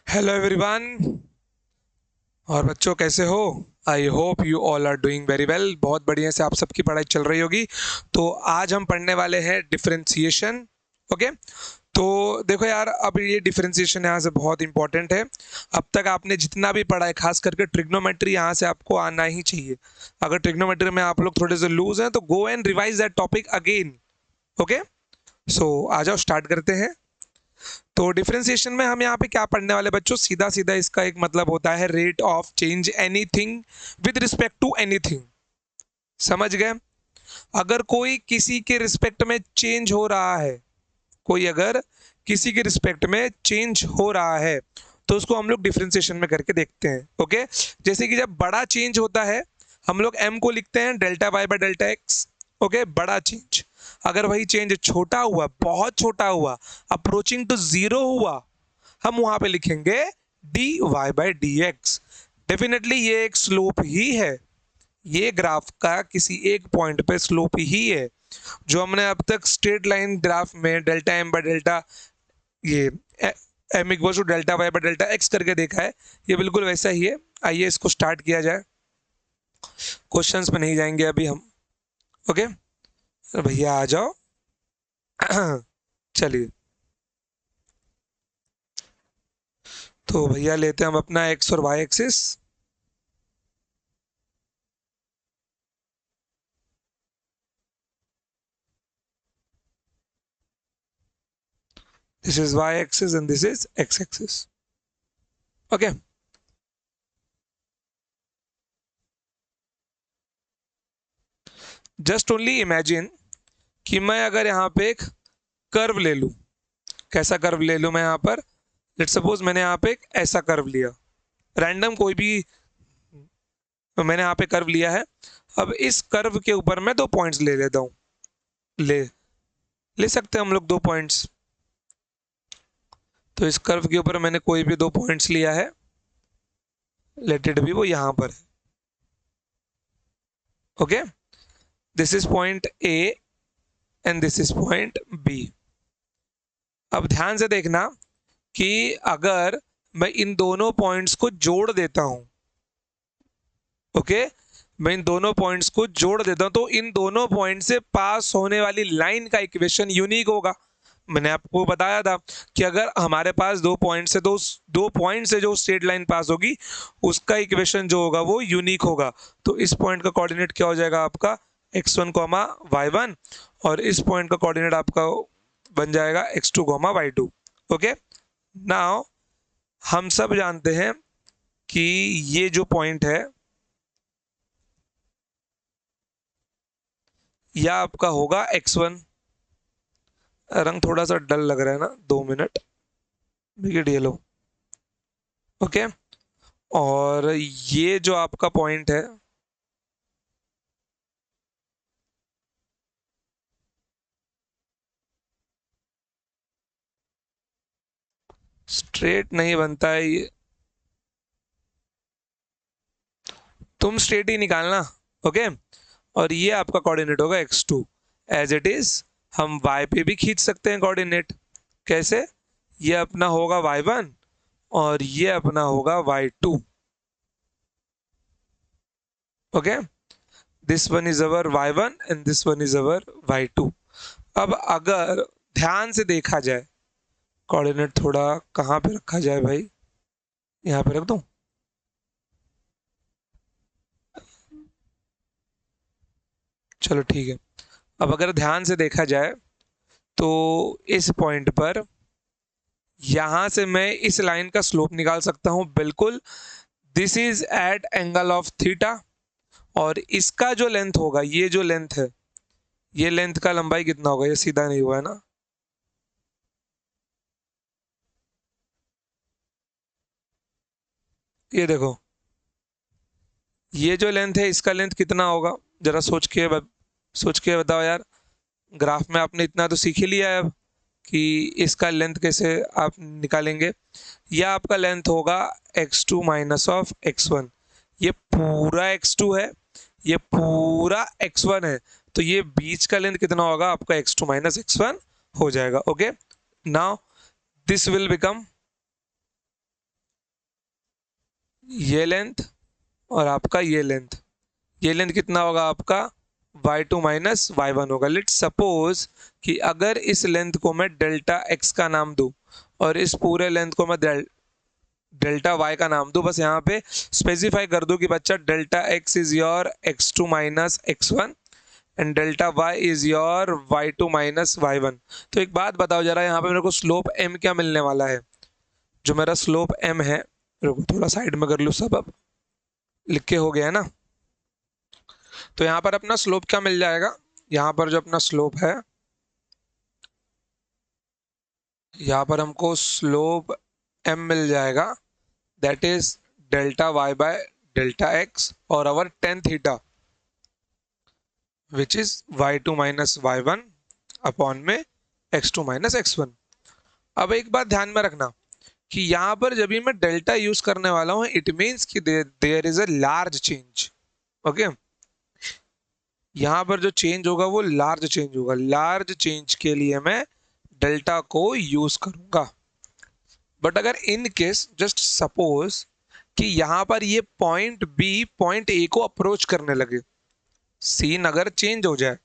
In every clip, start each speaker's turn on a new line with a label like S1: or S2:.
S1: Hello everyone. और बच्चों कैसे हो? I hope you all are doing very well. बहुत बढ़िया से आप सबकी पढ़ाई चल रही होगी। तो आज हम पढ़ने वाले हैं डिफरेंशिएशन। ओके। तो देखो यार, अब ये डिफरेंशिएशन यहाँ से बहुत इंपॉर्टेंट है। अब तक आपने जितना भी पढ़ा है, खास करके ट्रिग्नोमेट्री, यहाँ से आपको आना ही चाहिए। अगर ट्रिग्नोमेट्री में आप लोग थोड़े से लूज हैं तो go and revise that topic again. Okay. So आ जाओ, स्टार्ट करते हैं। तो डिफरेंशिएशन में हम यहाँ पे क्या पढ़ने वाले बच्चों, सीधा सीधा इसका एक मतलब होता है rate of change anything with respect to anything. समझ गए? अगर कोई किसी के रिस्पेक्ट में चेंज हो रहा है, कोई अगर किसी के रिस्पेक्ट में चेंज हो रहा है तो उसको हम लोग डिफरेंशिएशन में करके देखते हैं। ओके। जैसे कि जब बड़ा चेंज होता है, हम लोग एम को लिखते हैं delta Y by delta X. Okay, बड़ा चेंज। अगर वही चेंज छोटा हुआ, बहुत छोटा हुआ, अप्रोचिंग टू जीरो हुआ, हम वहां पे लिखेंगे d Y by d X. Definitely ये एक स्लोप ही है, ये ग्राफ का किसी एक पॉइंट पे स्लोप ही है। जो हमने अब तक स्ट्रेट लाइन ग्राफ में डेल्टा एम बाय डेल्टा, ये M equal to delta Y by delta X करके देखा है, ये बिल्कुल वैसा ही है। आइए इसको स्टार्ट किया जाए। क्वेश्चंस पे नहीं जाएंगे अभी हम। ओके, भैया आ जाओ। चलिए, तो भैया लेते हैं हम अपना एक्स और Y axis. This is y axis and this is x axis. Okay. Just only imagine कि मैं अगर यहाँ पे एक कर्व ले लूँ। कैसा कर्व ले लूँ मैं यहाँ पर? लेट्स सपोज मैंने यहाँ पे एक ऐसा कर्व लिया, रैंडम कोई भी मैंने यहाँ पे कर्व लिया है। अब इस कर्व के ऊपर मैं दो पॉइंट्स ले लेता हूँ। ले ले सकते हैं हम लोग दो पॉइंट्स। तो इस कर्व के ऊपर मैंने कोई भी दो पॉइंट्स लिया है, लेट इट बी वो यहाँ पर है। Okay, this is point A and this is point B. अब ध्यान से देखना कि अगर मैं इन दोनों पॉइंट्स को जोड़ देता हूं, ओके, मैं इन दोनों पॉइंट्स को जोड़ देता हूं तो इन दोनों पॉइंट से पास होने वाली लाइन का इक्वेशन यूनिक होगा। मैंने आपको बताया था कि अगर हमारे पास दो पॉइंट से दो पॉइंट से जो स्ट्रेट लाइन पास होगी उसका इक्वेशन जो होगा वो यूनिक होगा। तो इस पॉइंट का कोऑर्डिनेट क्या हो जाएगा आपका x1 कॉमा y1, और इस पॉइंट का कोऑर्डिनेट आपका बन जाएगा x2 comma y2। Okay, now हम सब जानते हैं कि ये जो पॉइंट है यह आपका होगा x1। रंग थोड़ा सा डल लग रहा है ना, 2 मिनट बिगड़ ये लो। ओके, और ये जो आपका पॉइंट है स्ट्रेट नहीं बनता है ये, तुम स्ट्रेट ही निकालना। ओके, और ये आपका कोऑर्डिनेट होगा x2 एज इट इज। हम y पे भी खींच सकते हैं कोऑर्डिनेट। कैसे? ये अपना होगा y1 और ये अपना होगा y2। Okay, this one is our y1 and this one is our y2। अब अगर ध्यान से देखा जाए, कोऑर्डिनेट थोड़ा कहाँ पे रखा जाए भाई, यहाँ पे रख दूं? चलो ठीक है। अब अगर ध्यान से देखा जाए तो इस पॉइंट पर यहां से मैं इस लाइन का स्लोप निकाल सकता हूं, बिल्कुल। This is at angle of theta, और इसका जो लेंथ होगा, ये जो लेंथ है, ये लेंथ का लंबाई कितना होगा? ये सीधा नहीं हुआ है ना, ये देखो, ये जो लेंथ है इसका लेंथ कितना होगा? जरा सोच के बताओ यार। ग्राफ में आपने इतना तो सीख ही लिया है अब कि इसका लेंथ कैसे आप निकालेंगे। यह आपका लेंथ होगा x2 माइनस ऑफ x1। ये पूरा x2 है, ये पूरा x1 है, तो ये बीच का लेंथ कितना होगा आपका? x2 माइनस x1 हो जाएगा। Okay, now this will become ये लेंथ और आपका ये लेंथ, ये लेंथ कितना होगा आपका y2 माइनस y1 होगा। लेट्स सपोज कि अगर इस लेंथ को मैं डेल्टा x का नाम दूं और इस पूरे लेंथ को मैं डेल्टा y का नाम दूं, बस यहाँ पे स्पेसिफाई कर दूं कि बच्चा delta x is your x2 minus x1 and delta y is your y2 minus y1। तो एक बात बताओ जरा, यहाँ पे मेरे को स्लोप m क्या मिलने वाला है? जो मेरा स्लोप m है, रुको थोड़ा साइड में कर लूँ, सब अब लिख के हो गया है ना। तो यहाँ पर अपना स्लोप क्या मिल जाएगा? यहाँ पर जो अपना स्लोप है, यहाँ पर हमको स्लोप m मिल जाएगा, that is delta y by delta x और our tan theta which is y2 minus y1 upon में x2 माइनस x1। अब एक बात ध्यान में रखना कि यहाँ पर जब भी मैं डेल्टा यूज करने वाला हूँ, इट मीन्स कि there is a large change. Okay, यहाँ पर जो चेंज होगा वो लार्ज चेंज होगा। लार्ज चेंज के लिए मैं डेल्टा को यूज करूंगा। बट अगर इन केस जस्ट सपोज कि यहाँ पर ये पॉइंट बी पॉइंट ए को अप्रोच करने लगे, सीन अगर चेंज हो जाए,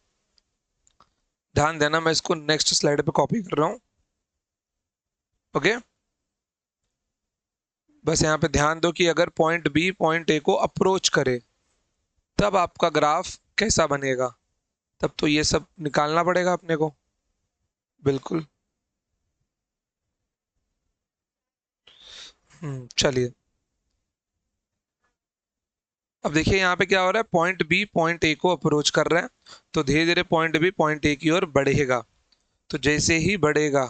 S1: ध्यान देना मैं इसको नेक्स्ट स्लाइड पे कॉपी कर रहा हूं। ओके, बस यहाँ पे ध्यान दो कि अगर पॉइंट बी पॉइंट ए को अप्रोच करे तब आपका ग्राफ कैसा बनेगा। तब तो ये सब निकालना पड़ेगा अपने को, बिल्कुल। चलिए, अब देखिए यहाँ पे क्या हो रहा है, पॉइंट बी पॉइंट ए को अप्रोच कर रहा है, तो धीरे धीरे पॉइंट बी पॉइंट ए की ओर बढ़ेगा। तो जैसे ही बढ़ेगा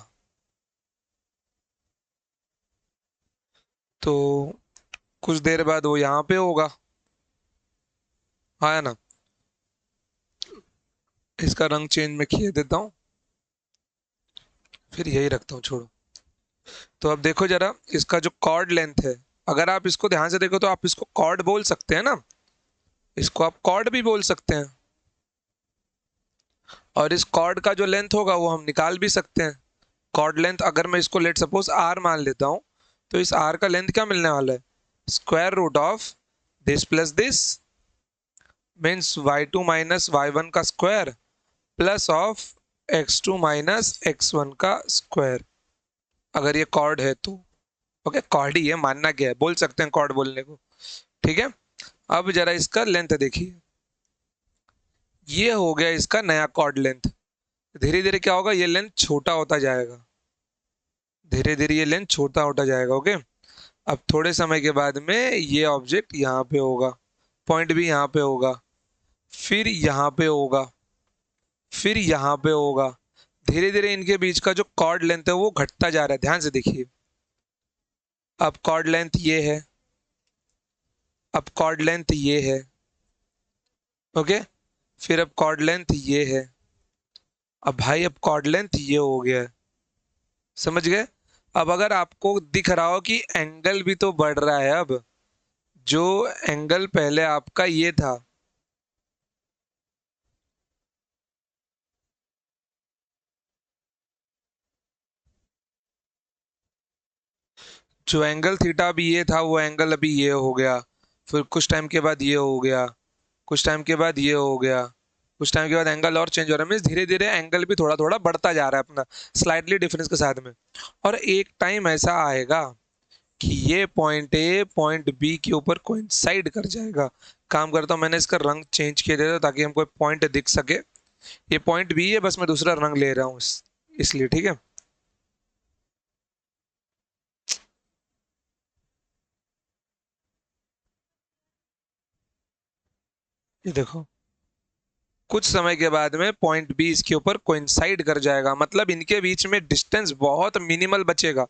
S1: तो कुछ देर बाद वो यहाँ पे होगा, हाँ है ना। इसका रंग चेंज में किए देता हूँ, फिर यही रखता हूँ, छोड़ो। तो अब देखो जरा, इसका जो कॉर्ड लेंथ है, अगर आप इसको ध्यान से देखो तो आप इसको कॉर्ड बोल सकते हैं ना, इसको आप कॉर्ड भी बोल सकते हैं। और इस कॉर्ड का जो लेंथ होगा वो हम निकाल भी सकते हैं। कॉर्ड लेंथ अगर मैं इसको लेट सपोज आर मान लेता हूं, तो इस आर का लेंथ क्या मिलने वाला है? Square root of this plus this, means y2 minus y1 का square plus of x2 minus x1 का स्क्वायर, अगर ये कॉर्ड है तो। ओके, कॉर्ड ही है, मानना क्या है, बोल सकते हैं कॉर्ड बोलने को, ठीक है। अब जरा इसका लेंथ देखिए, ये हो गया इसका नया कॉर्ड लेंथ। धीरे धीरे क्या होगा, ये लेंथ छोटा होता जाएगा, धीरे धीरे ये लेंथ छोटा होता जाएगा। ओके, अब थोड़े समय के बाद में ये ऑब्जेक्ट यहाँ पे होगा, पॉइंट भी यहाँ पे होगा, फिर यहाँ पे होगा, फिर यहाँ पे होगा। धीरे धीरे इनके बीच का जो कॉर्ड लेंथ है वो घटता जा रहा है, ध्यान से देखिए। अब कॉर्ड लेंथ ये है, अब कॉर्ड लेंथ ये है, ओके, फिर अब कॉर्ड लेंथ ये है, अब भाई अब कॉर्ड लेंथ ये हो गया है, समझ गए। अब अगर आपको दिख रहा हो कि एंगल भी तो बढ़ रहा है, अब जो एंगल पहले आपका ये था, जो एंगल थीटा अभी ये था वो एंगल अभी ये हो गया, फिर कुछ टाइम के बाद ये हो गया, कुछ टाइम के बाद ये हो गया, कुछ टाइम के बाद एंगल और चेंज हो रहा है। मीन्स धीरे धीरे एंगल भी थोड़ा थोड़ा बढ़ता जा रहा है अपना स्लाइटली डिफरेंस के साथ में। और एक टाइम ऐसा आएगा कि ये पॉइंट ए पॉइंट बी के ऊपर कोइंसाइड कर जाएगा। काम करता हूँ, मैंने इसका रंग चेंज किया देता ताकि हमको पॉइंट दिख सके। ये पॉइंट बी है, बस मैं दूसरा रंग ले रहा हूँ इसलिए, ठीक है। ये देखो, कुछ समय के बाद में पॉइंट बी इसके ऊपर कोइंसाइड कर जाएगा, मतलब इनके बीच में डिस्टेंस बहुत मिनिमल बचेगा।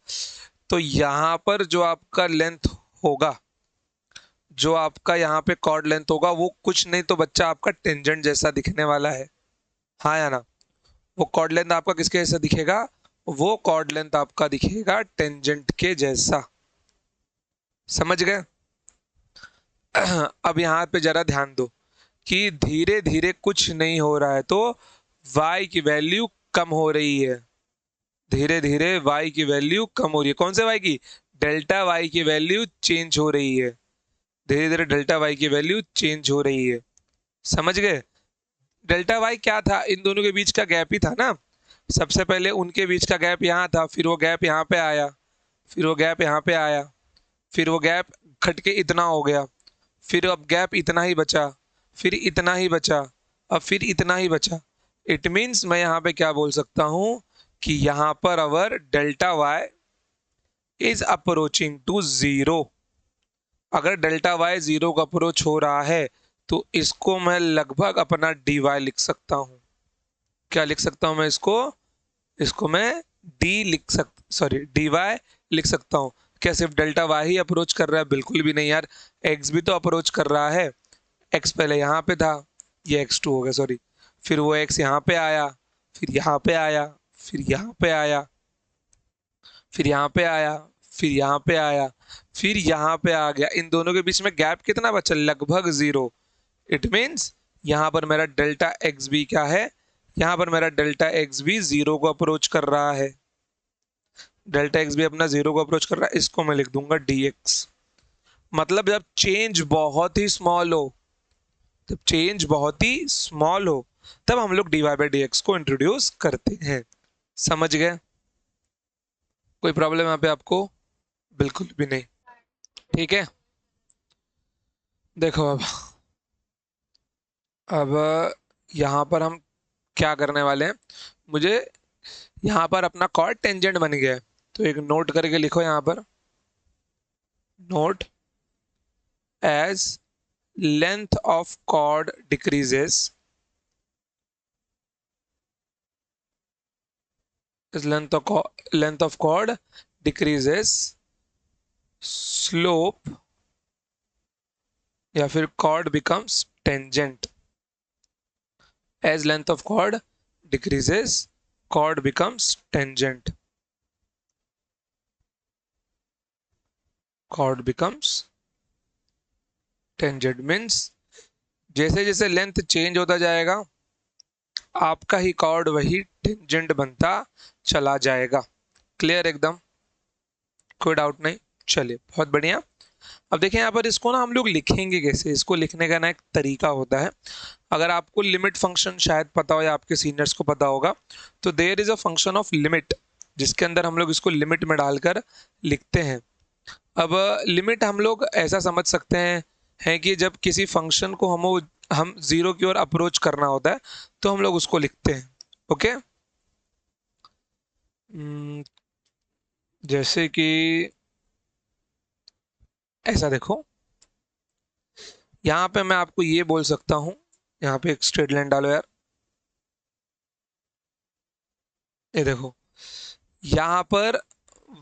S1: तो यहाँ पर जो आपका लेंथ होगा, जो आपका यहाँ पे कॉर्ड लेंथ होगा, वो कुछ नहीं तो बच्चा आपका टेंजेंट जैसा दिखने वाला है, हाँ या ना। वो कॉर्ड लेंथ आपका किसके जैसा दिखेगा? वो कॉर्ड लेंथ आपका दिखेगा टेंजेंट के जैसा, समझ गए। अब यहाँ पे जरा ध्यान दो कि धीरे धीरे कुछ नहीं हो रहा है, तो y की वैल्यू कम हो रही है, धीरे धीरे y की वैल्यू कम हो रही है। कौन से y की? डेल्टा y की वैल्यू चेंज हो रही है। धीरे धीरे डेल्टा वाई की वैल्यू चेंज हो रही है। समझ गए? डेल्टा वाई क्या था? इन दोनों के बीच का गैप ही था ना। सबसे पहले उनके बीच का गैप यहाँ था, फिर वो गैप यहाँ पे आया, फिर वो गैप यहाँ पे आया, फिर वो गैप घट के इतना हो गया, फिर अब गैप इतना ही बचा, फिर इतना ही बचा, अब फिर इतना ही बचा। इट मीन्स मैं यहाँ पे क्या बोल सकता हूँ कि यहाँ पर our delta y is approaching to zero. अगर डेल्टा वाई जीरो का अप्रोच हो रहा है तो इसको मैं लगभग अपना डी वाई लिख सकता हूँ। क्या लिख सकता हूँ मैं इसको? इसको मैं डी वाई लिख सकता हूँ। क्या सिर्फ डेल्टा वाई ही अप्रोच कर रहा है? बिल्कुल भी नहीं यार, एक्स भी तो अप्रोच कर रहा है। एक्स पहले यहाँ पे था, ये एक्स टू हो गया, सॉरी। फिर वो एक्स यहाँ पे आया, फिर यहाँ पे आया, फिर यहाँ पे आया, फिर यहाँ पे आया, फिर यहाँ पे आया, फिर यहाँ पे आ गया। इन दोनों के बीच में गैप कितना बचा? लगभग जीरो। इट मीन्स यहाँ पर मेरा डेल्टा एक्स भी क्या है? यहाँ पर मेरा डेल्टा एक्स भी जीरो को अप्रोच कर रहा है। डेल्टा एक्स भी अपना जीरो को अप्रोच कर रहा है। इसको मैं लिख दूंगा डी एक्स। मतलब जब चेंज बहुत ही स्मॉल हो, जब चेंज बहुत ही स्मॉल हो, तब हम लोग d Y by d X को इंट्रोड्यूस करते हैं। समझ गए? कोई प्रॉब्लम यहाँ पे आपको? बिल्कुल भी नहीं। ठीक है, देखो अब यहाँ पर हम क्या करने वाले हैं। मुझे यहाँ पर अपना कॉर्ड टेंजेंट बन गया है, तो एक नोट करके लिखो यहाँ पर, note as length of chord decreases, length of chord decreases, slope या फिर chord becomes tangent. As length of chord decreases, chord becomes tangent. Chord becomes tangent means जैसे जैसे लेंथ चेंज होता जाएगा, आपका ही कॉर्ड वही टेंजेंट बनता चला जाएगा। क्लियर एकदम? कोई डाउट नहीं? चलिए, बहुत बढ़िया। अब देखें यहाँ पर इसको ना हम लोग लिखेंगे कैसे। इसको लिखने का ना एक तरीका होता है। अगर आपको लिमिट फंक्शन शायद पता हो या आपके सीनियर्स को पता होगा, तो there is a function of limit, जिसके अंदर हम लोग इसको लिमिट में डालकर लिखते हैं। अब लिमिट हम लोग ऐसा समझ सकते हैं कि जब किसी फंक्शन को हम जीरो की ओर अप्रोच करना होता है तो हम लोग उसको लिखते हैं। ओके, जैसे कि ऐसा देखो, यहाँ पे मैं आपको ये बोल सकता हूँ, यहाँ पे एक स्ट्रेट लाइन डालो यार। ये देखो, यहाँ पर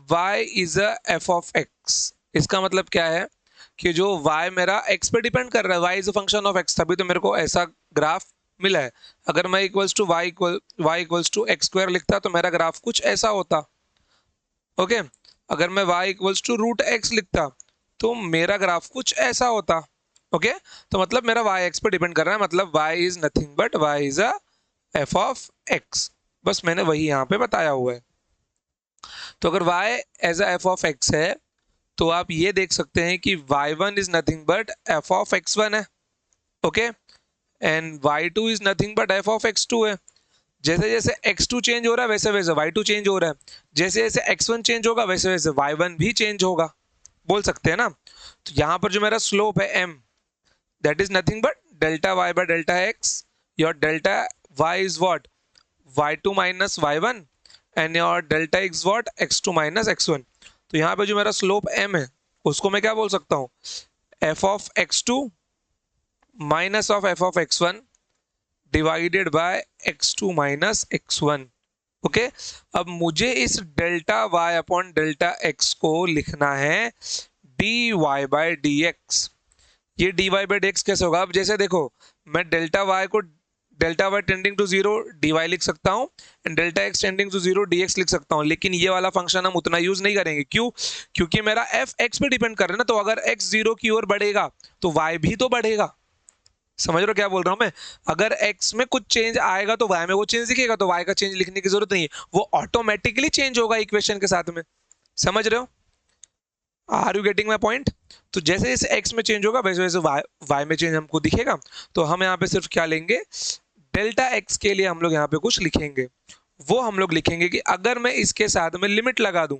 S1: y is a F of x। इसका मतलब क्या है कि जो y मेरा x पे डिपेंड कर रहा है, y is a function of x, तभी तो मेरे को ऐसा ग्राफ मिला है। अगर मैं equals to y equals to x square लिखता तो मेरा ग्राफ कुछ ऐसा होता। ओके, अगर मैं y equals to root X लिखता तो मेरा ग्राफ कुछ ऐसा होता। ओके, तो मतलब मेरा y x पे डिपेंड कर रहा है, मतलब y is nothing but y is a F of x। बस मैंने वही यहाँ पे बताया हुआ है। तो अगर y as a F of x है तो आप ये देख सकते हैं कि y1 is nothing but F of x1 है। Okay, and y2 is nothing but F of x2 है। जैसे जैसे x2 चेंज हो रहा है वैसे वैसे y2 चेंज हो रहा है, जैसे जैसे x1 चेंज होगा वैसे वैसे y1 भी चेंज होगा। बोल सकते हैं ना। तो यहाँ पर जो मेरा स्लोप है m, that is nothing but delta y by delta x। Your delta y is what? y2 minus y1 and your delta x what? x2 minus x1। तो यहाँ पे जो मेरा स्लोप m है उसको मैं क्या बोल सकता हूँ? f of x2 minus of f of x1 divided by x2 minus x1। Okay, अब मुझे इस delta y upon delta x को लिखना है dy बाय dx। ये dy बाय dx कैसे होगा? अब जैसे देखो, मैं डेल्टा y को delta y tending to zero dy लिख सकता हूँ and delta x tending to zero dx लिख सकता हूँ, लेकिन ये वाला फंक्शन हम उतना यूज नहीं करेंगे। क्यों? क्योंकि मेरा f x पे डिपेंड कर रहा है ना, तो अगर x जीरो की ओर बढ़ेगा तो y भी तो बढ़ेगा। समझ रहे हो क्या बोल रहा हूं मैं? अगर x में कुछ चेंज आएगा तो y में वो चेंज दिखेगा, तो y का चेंज लिखने की जरूरत नहीं है, वो ऑटोमेटिकली चेंज होगा इक्वेशन के साथ में। समझ रहे हो? Are you getting my point? तो जैसे जैसे एक्स में चेंज होगा वैसे वैसे वाई में चेंज हमको दिखेगा। तो हम यहाँ पे सिर्फ क्या लेंगे, डेल्टा एक्स के लिए हम लोग यहाँ पे कुछ लिखेंगे। वो हम लोग लिखेंगे कि अगर मैं इसके साथ में लिमिट लगा दूं,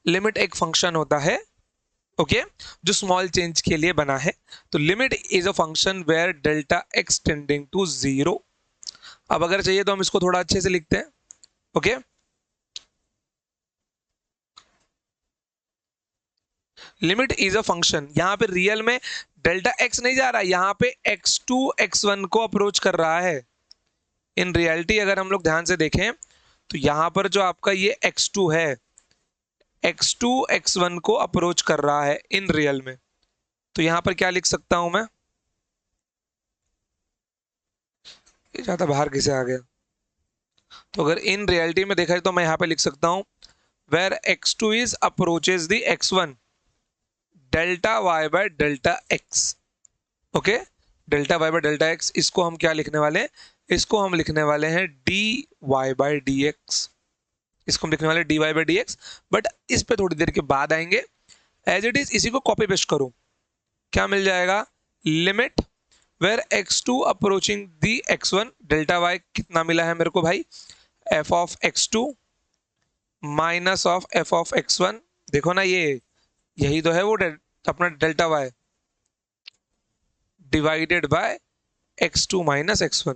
S1: लिमिट एक फंक्शन होता है ओके जो स्मॉल चेंज के लिए बना है। तो limit is a function where delta X tending to zero. अब अगर चाहिए तो हम इसको थोड़ा अच्छे से लिखते हैं okay. Limit is a function, यहां पे रियल में डेल्टा एक्स नहीं जा रहा है, यहां पे x2 x1 को अप्रोच कर रहा है। इन रियलिटी अगर हम लोग ध्यान से देखें तो यहां पर जो आपका ये x2 है, x2 x1 को अप्रोच कर रहा है इन रियल में। तो यहां पर क्या लिख सकता हूं मैं, ये ज्यादा बाहर किसे आ गया, तो अगर इन रियलिटी में देखा जाए तो मैं यहां पे लिख सकता हूं where x2 is approaches the x1 delta y by delta x okay. Delta y by delta x, इसको हम क्या लिखने वाले हैं, इसको हम लिखने वाले हैं dy बाय dx, इसको हम लिखने वाले dy बाय dx। बट इस पे थोड़ी देर के बाद आएंगे। एज इट इज इसी को कॉपी पेस्ट करो, क्या मिल जाएगा, limit where x2 approaching the x1 delta y कितना मिला है मेरे को भाई, f of x2 minus of f of x1। देखो ना ये यही तो है वो अपना delta y divided by x2 minus x1।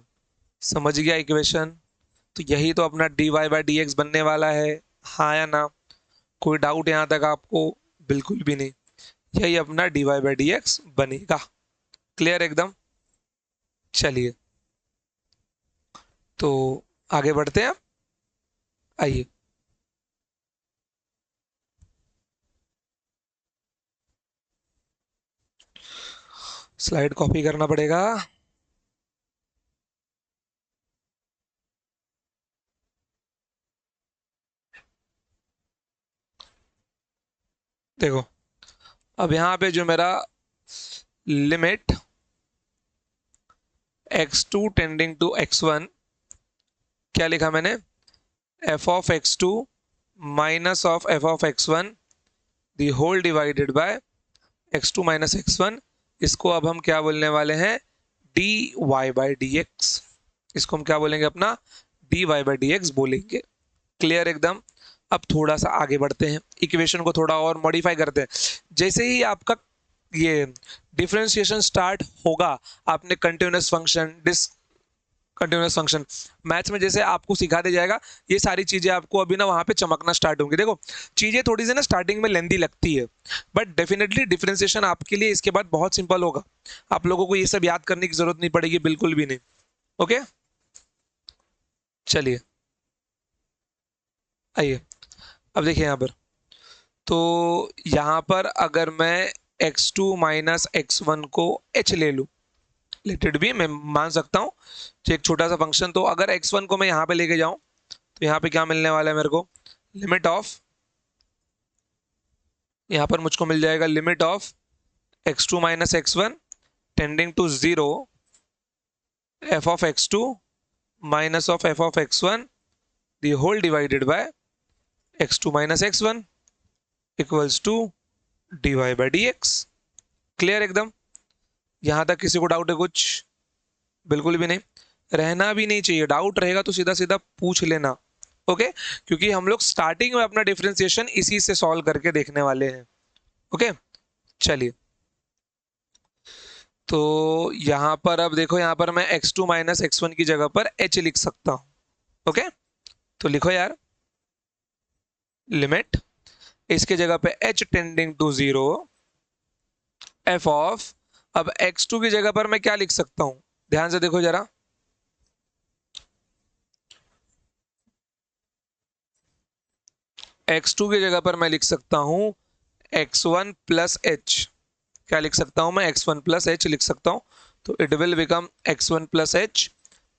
S1: समझ गया इक्वेशन? तो यही तो अपना dy बाय dx बनने वाला है, हाँ या ना? कोई डाउट यहां तक आपको? बिल्कुल भी नहीं, यही अपना dy बाय dx बनेगा। क्लियर एकदम? चलिए तो आगे बढ़ते हैं, आइए। स्लाइड कॉपी करना पड़ेगा। देखो अब यहां पे जो मेरा limit x2 tending to x1, क्या लिखा मैंने, f of x2 minus of f of x1 the whole divided by x2 minus x1। इसको अब हम क्या बोलने वाले हैं, dy बाय dx। इसको हम क्या बोलेंगे, अपना dy बाय dx बोलेंगे। क्लियर एकदम? अब थोड़ा सा आगे बढ़ते हैं, इक्वेशन को थोड़ा और मॉडिफाई करते हैं। जैसे ही आपका ये डिफरेंशिएशन स्टार्ट होगा, आपने continuous function, continuous function maths में जैसे आपको सिखा दिया जाएगा, ये सारी चीजें आपको अभी ना वहां पे चमकना स्टार्ट होंगी। देखो चीजें थोड़ी सी ना स्टार्टिंग में लेंदी लगती है, बट डेफिनेटली डिफरेंशिएशन आपके लिए इसके बाद बहुत सिंपल होगा। आप लोगों को ये सब याद करने की जरूरत नहीं पड़ेगी, बिल्कुल भी नहीं। ओके चलिए आइए। अब देखिए यहाँ पर, तो यहाँ पर अगर मैं x2 माइनस x1 को h ले लूँ, लेट इट बी, मैं मान सकता हूँ एक छोटा सा फंक्शन। तो अगर x1 को मैं यहाँ पे लेके जाऊं तो यहाँ पे क्या मिलने वाला है मेरे को, लिमिट ऑफ, यहाँ पर मुझको मिल जाएगा limit of x2 minus x1 tending to zero f of x2 minus of f of x1 the whole divided by x2 minus x1 equals to dy by dx। Clear एकदम? यहां तक किसी को डाउट है कुछ? बिल्कुल भी नहीं, रहना भी नहीं चाहिए। डाउट रहेगा तो सीधा सीधा पूछ लेना ओके, क्योंकि हम लोग स्टार्टिंग में अपना डिफरेंशिएशन इसी से सॉल्व करके देखने वाले हैं। ओके चलिए, तो यहां पर अब देखो, यहां पर मैं x2 माइनस x1 की जगह पर h लिख सकता हूं। ओके तो लिखो यार, लिमिट, इसके जगह पे h tending to zero f of, अब x2 की जगह पर मैं क्या लिख सकता हूं, ध्यान से देखो जरा, x2 की जगह पर मैं लिख सकता हूं x1 प्लस h। क्या लिख सकता हूं मैं, x1 प्लस h लिख सकता हूं। तो it will become x1 plus h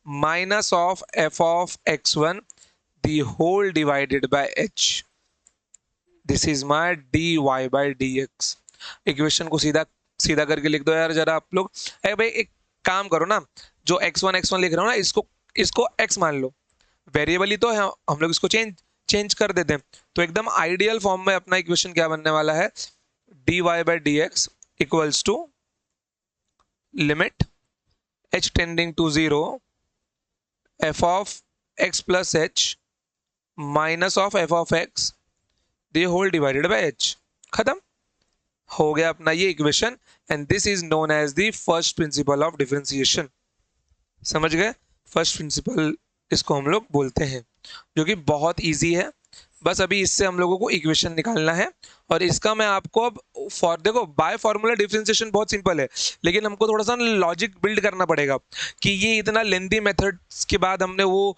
S1: minus of f of x1 the whole divided by h। This is my dy by dx। Equation को सीधा सीधा करके लिख दो यार जरा आप लोग। अरे भाई एक काम करो ना, जो x1 लिख रहा हूँ ना, इसको इसको x मान लो, वेरिएबल ही तो है, हम लोग इसको चेंज चेंज कर देते हैं। तो एकदम आइडियल फॉर्म में अपना इक्वेशन क्या बनने वाला है, dy by dx equals to limit h tending to 0 f of x plus h minus of f of x the whole divided by h। खत्म हो गया अपना ये equation, and this is known as the first principle of differentiation. समझ गए, first principle इसको हम लोग बोलते हैं, जो कि बहुत इजी है। बस अभी इससे हम लोगों को इक्वेशन निकालना है, और इसका मैं आपको अब देखो बाय फॉर्मूला डिफरेंशिएशन बहुत सिंपल है, लेकिन हमको थोड़ा सा लॉजिक बिल्ड करना पड़ेगा कि ये इतना लेंथी मेथड्स के बाद हमने वो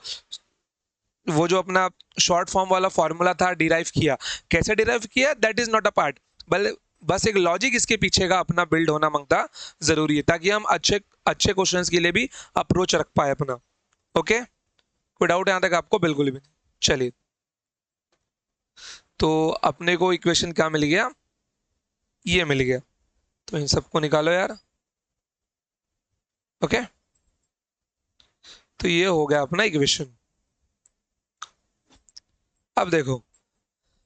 S1: जो अपना शॉर्ट फॉर्म वाला फॉर्मूला था डिराइव किया, कैसे डिराइव किया that is not a part, बस एक लॉजिक इसके पीछे का अपना बिल्ड होना मांगता जरूरी है, ताकि हम अच्छे अच्छे क्वेश्चंस के लिए भी अप्रोच रख पाए अपना। ओके, कोई डाउट यहां तक आपको? बिल्कुल भी नहीं। चलिए, तो अपने को इक्वेशन क्या मिल गया, ये मिल गया, तो इन सबको निकालो यार। ओके, तो ये हो गया अपना इक्वेशन। अब देखो,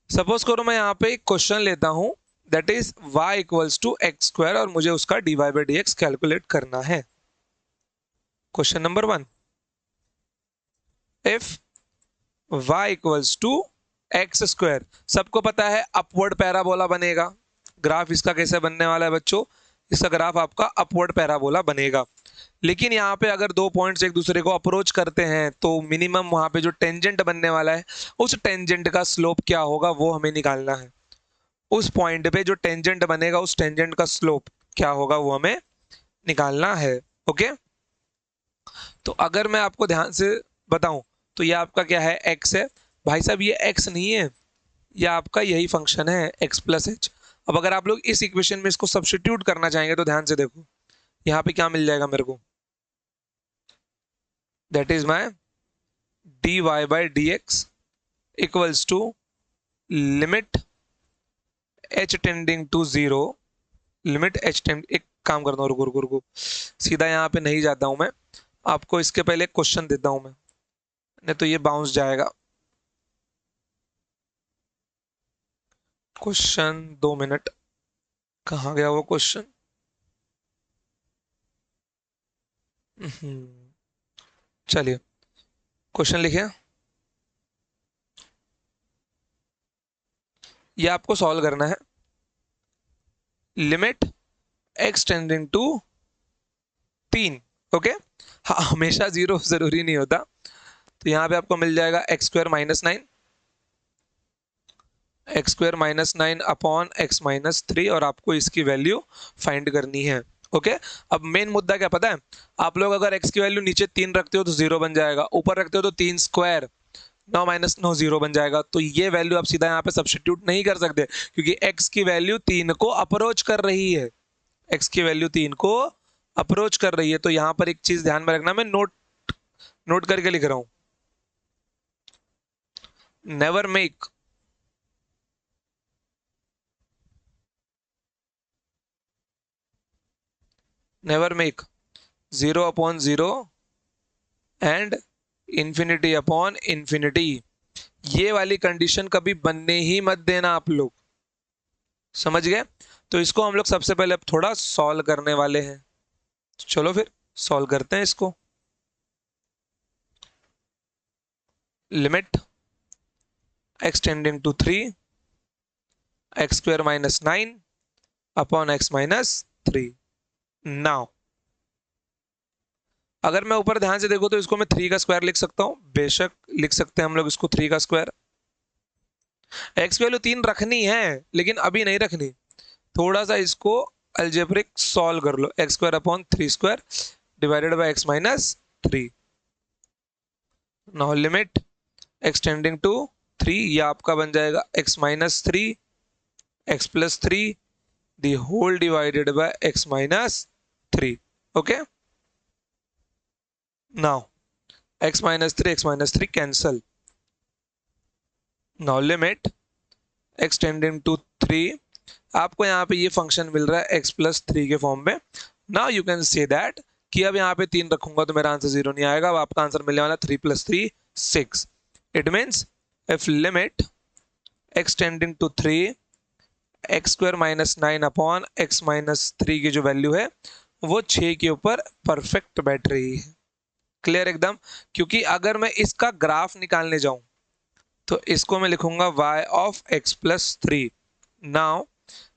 S1: सपोज करो मैं यहाँ पे एक क्वेश्चन लेता हूं, that is y equals to x square, और मुझे उसका dy बाई dx कैलकुलेट करना है। Question number 1, if y equals to x square, सबको पता है अपवर्ड पैराबोला बनेगा। ग्राफ इसका कैसे बनने वाला है बच्चों, इसका ग्राफ आपका अपवर्ड पैराबोला बनेगा। लेकिन यहाँ पे अगर दो पॉइंट्स एक दूसरे को अप्रोच करते हैं तो मिनिमम वहां पे जो टेंजेंट बनने वाला है, उस टेंजेंट का स्लोप क्या होगा वो हमें निकालना है। उस पॉइंट पे जो टेंजेंट बनेगा, उस टेंजेंट का स्लोप क्या होगा वो हमें निकालना है। ओके, तो अगर मैं आपको ध्यान से बताऊं तो ये आपका क्या है, x है। भाई साहब ये x नहीं है, ये आपका यही फंक्शन है x प्लस एच। अब अगर आप लोग इस इक्वेशन में इसको सब्स्टिट्यूट करना चाहेंगे तो ध्यान से देखो, यहाँ पे क्या मिल जाएगा मेरे को, that is my dy by dx equals to limit h tending to 0, limit h tend, एक काम करता हूँ, रुको रुको रुको, सीधा यहाँ पे नहीं जाता हूँ मैं, आपको इसके पहले क्वेश्चन देता हूँ मैं, नहीं तो ये बाउंस जाएगा। क्वेश्चन 2 मिनट, कहाँ गया वो क्वेश्चन? चलिए, क्वेश्चन लिखिए, ये आपको सॉल्व करना है। Limit x tending to 3, okay. हाँ, हमेशा 0 जरूरी नहीं होता, तो यहाँ पे आपको मिल जाएगा x square minus 9 upon x minus 3, और आपको इसकी वैल्यू फाइंड करनी है। ओके, अब मेन मुद्दा क्या पता है, आप लोग अगर x की वैल्यू नीचे 3 रखते हो तो 0 बन जाएगा, ऊपर रखते हो तो 3 स्क्वायर 9 माइनस 9 0 बन जाएगा। तो ये वैल्यू आप सीधा यहाँ पे सब्स्टिट्यूट नहीं कर सकते, क्योंकि x की वैल्यू 3 को अप्रोच कर रही है, x की वैल्यू 3 को अप्रोच कर रही है। तो यहाँ पर एक चीज ध्यान में रखना, मैं नोट करके लिख रहा हूं, never make never make 0 upon 0 and infinity upon infinity. ये वाली कंडीशन कभी बनने ही मत देना आप लोग, समझ गए? तो इसको हम लोग सबसे पहले अब थोड़ा सॉल्व करने वाले हैं। चलो फिर सॉल्व करते हैं इसको। Limit x tending to 3 X square minus 9 upon x minus 3। Now अगर मैं ऊपर ध्यान से देखो तो इसको मैं 3 का स्क्वायर लिख सकता हूं, बेशक लिख सकते हैं हम लोग इसको 3 का स्क्वायर। x वैल्यू 3 रखनी है, लेकिन अभी नहीं रखनी, थोड़ा सा इसको अलजेब्रिक सॉल्व कर लो। X square upon 3 square divided by x minus 3। Now limit x tending to 3, ये आपका बन जाएगा x minus 3 x plus 3 the whole divided by x minus 3। Okay, now x minus 3 cancel. Now limit x tending to 3, आपको यहाँ पे ये function मिल रहा है x प्लस 3 के फॉर्म में। Now you can say that कि अब यहाँ पे 3 रखूंगा तो मेरा आंसर 0 नहीं आएगा, अब आपका आंसर मिलने वाला 3 plus 3 6। It means if limit x tending to 3 X square minus 9 upon X minus 3 की जो वैल्यू है वो 6 के ऊपर परफेक्ट बैठ रही है। क्लियर एकदम। क्योंकि अगर मैं इसका ग्राफ निकालने जाऊं तो इसको मैं लिखूंगा y of x plus 3। Now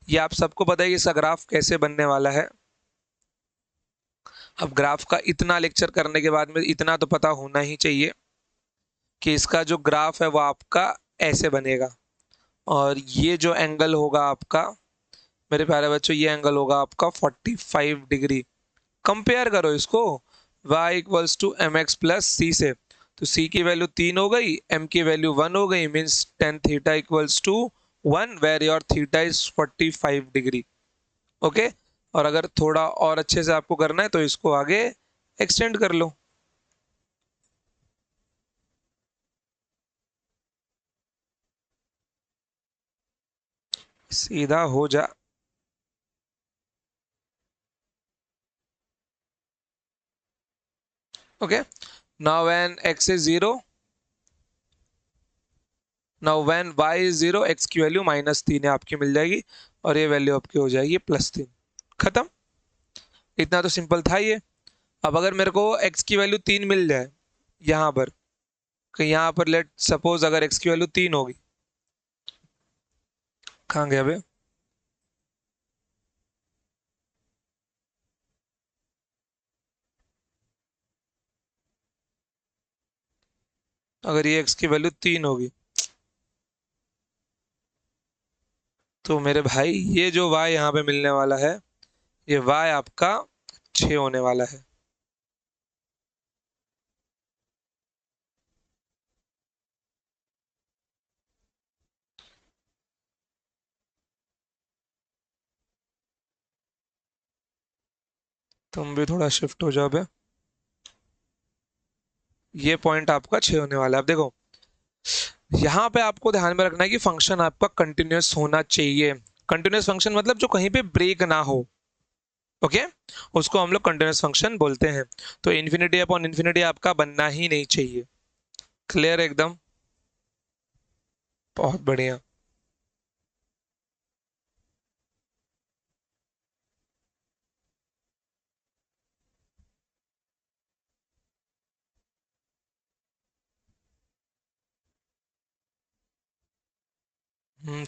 S1: ये आप सबको पता है कि इसका ग्राफ कैसे बनने वाला है। अब ग्राफ का इतना लेक्चर करने के बाद में इतना तो पता होना ही चाहिए कि इसका जो ग्राफ है वो आपका ऐसे बनेगा, और ये जो एंगल होगा आपका मेरे प्यारे बच्चों, ये एंगल होगा आपका 45 डिग्री। कंपेयर करो इसको y equals to m x plus c से, तो c की वैल्यू 3 हो गई, m की वैल्यू 1 हो गई, means tan theta equals to 1 where your theta is 45 degree. Okay. और अगर थोड़ा और अच्छे से आपको करना है तो इसको आगे एक्सटेंड कर लो। सीधा हो जा। Okay. Now when x is 0, now when y is 0, x की वैल्यू -3 है आपकी मिल जाएगी, और ये वैल्यू आपकी हो जाएगी +3। खत्म। इतना तो सिंपल था ये। अब अगर मेरे को x की वैल्यू 3 मिल जाए यहाँ पर, कि यहाँ पर लेट सपोज अगर x की वैल्यू 3 होगी, कहाँ गया बे? अगर ये x की वैल्यू 3 होगी तो मेरे भाई ये जो y यहाँ पे मिलने वाला है, ये y आपका 6 होने वाला है। तुम भी थोड़ा शिफ्ट हो जाओ बे। ये पॉइंट आपका 6 होने वाला है। अब देखो यहाँ पे आपको ध्यान में रखना है कि फंक्शन आपका कंटिन्यूअस होना चाहिए। कंटिन्यूअस फंक्शन मतलब जो कहीं पे ब्रेक ना हो। ओके। उसको हम लोग कंटिन्यूअस फंक्शन बोलते हैं। तो इन्फिनिटी अपॉन इन्फिनिटी आपका बनना ही नहीं चाहिए। क्लियर एकदम। बहुत बढ़िया।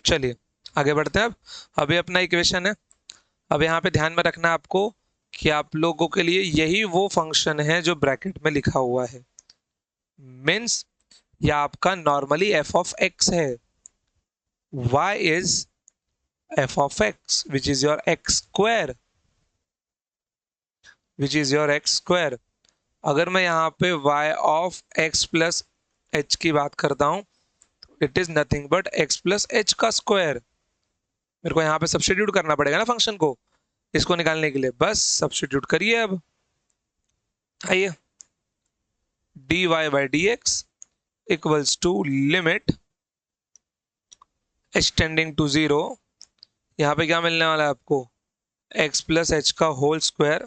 S1: चलिए आगे बढ़ते हैं। अब अभी अपना इक्वेशन है। अब यहाँ पे ध्यान में रखना आपको कि आप लोगों के लिए यही वो फंक्शन है जो ब्रैकेट में लिखा हुआ है। मीन्स ये आपका नॉर्मली एफ ऑफ एक्स है। y is f of x which is your x square, which is your x square। अगर मैं यहाँ पे y of x plus h की बात करता हूँ, it is nothing but x plus h का स्क्वायर। मेरे को यहाँ पे सब्स्टिट्यूट करना पड़ेगा ना फंक्शन को, इसको निकालने के लिए। बस सब्स्टिट्यूट करिए। अब आइए, dy by dx equals to limit h tending to 0। यहाँ पे क्या मिलने वाला है आपको, x प्लस h का whole square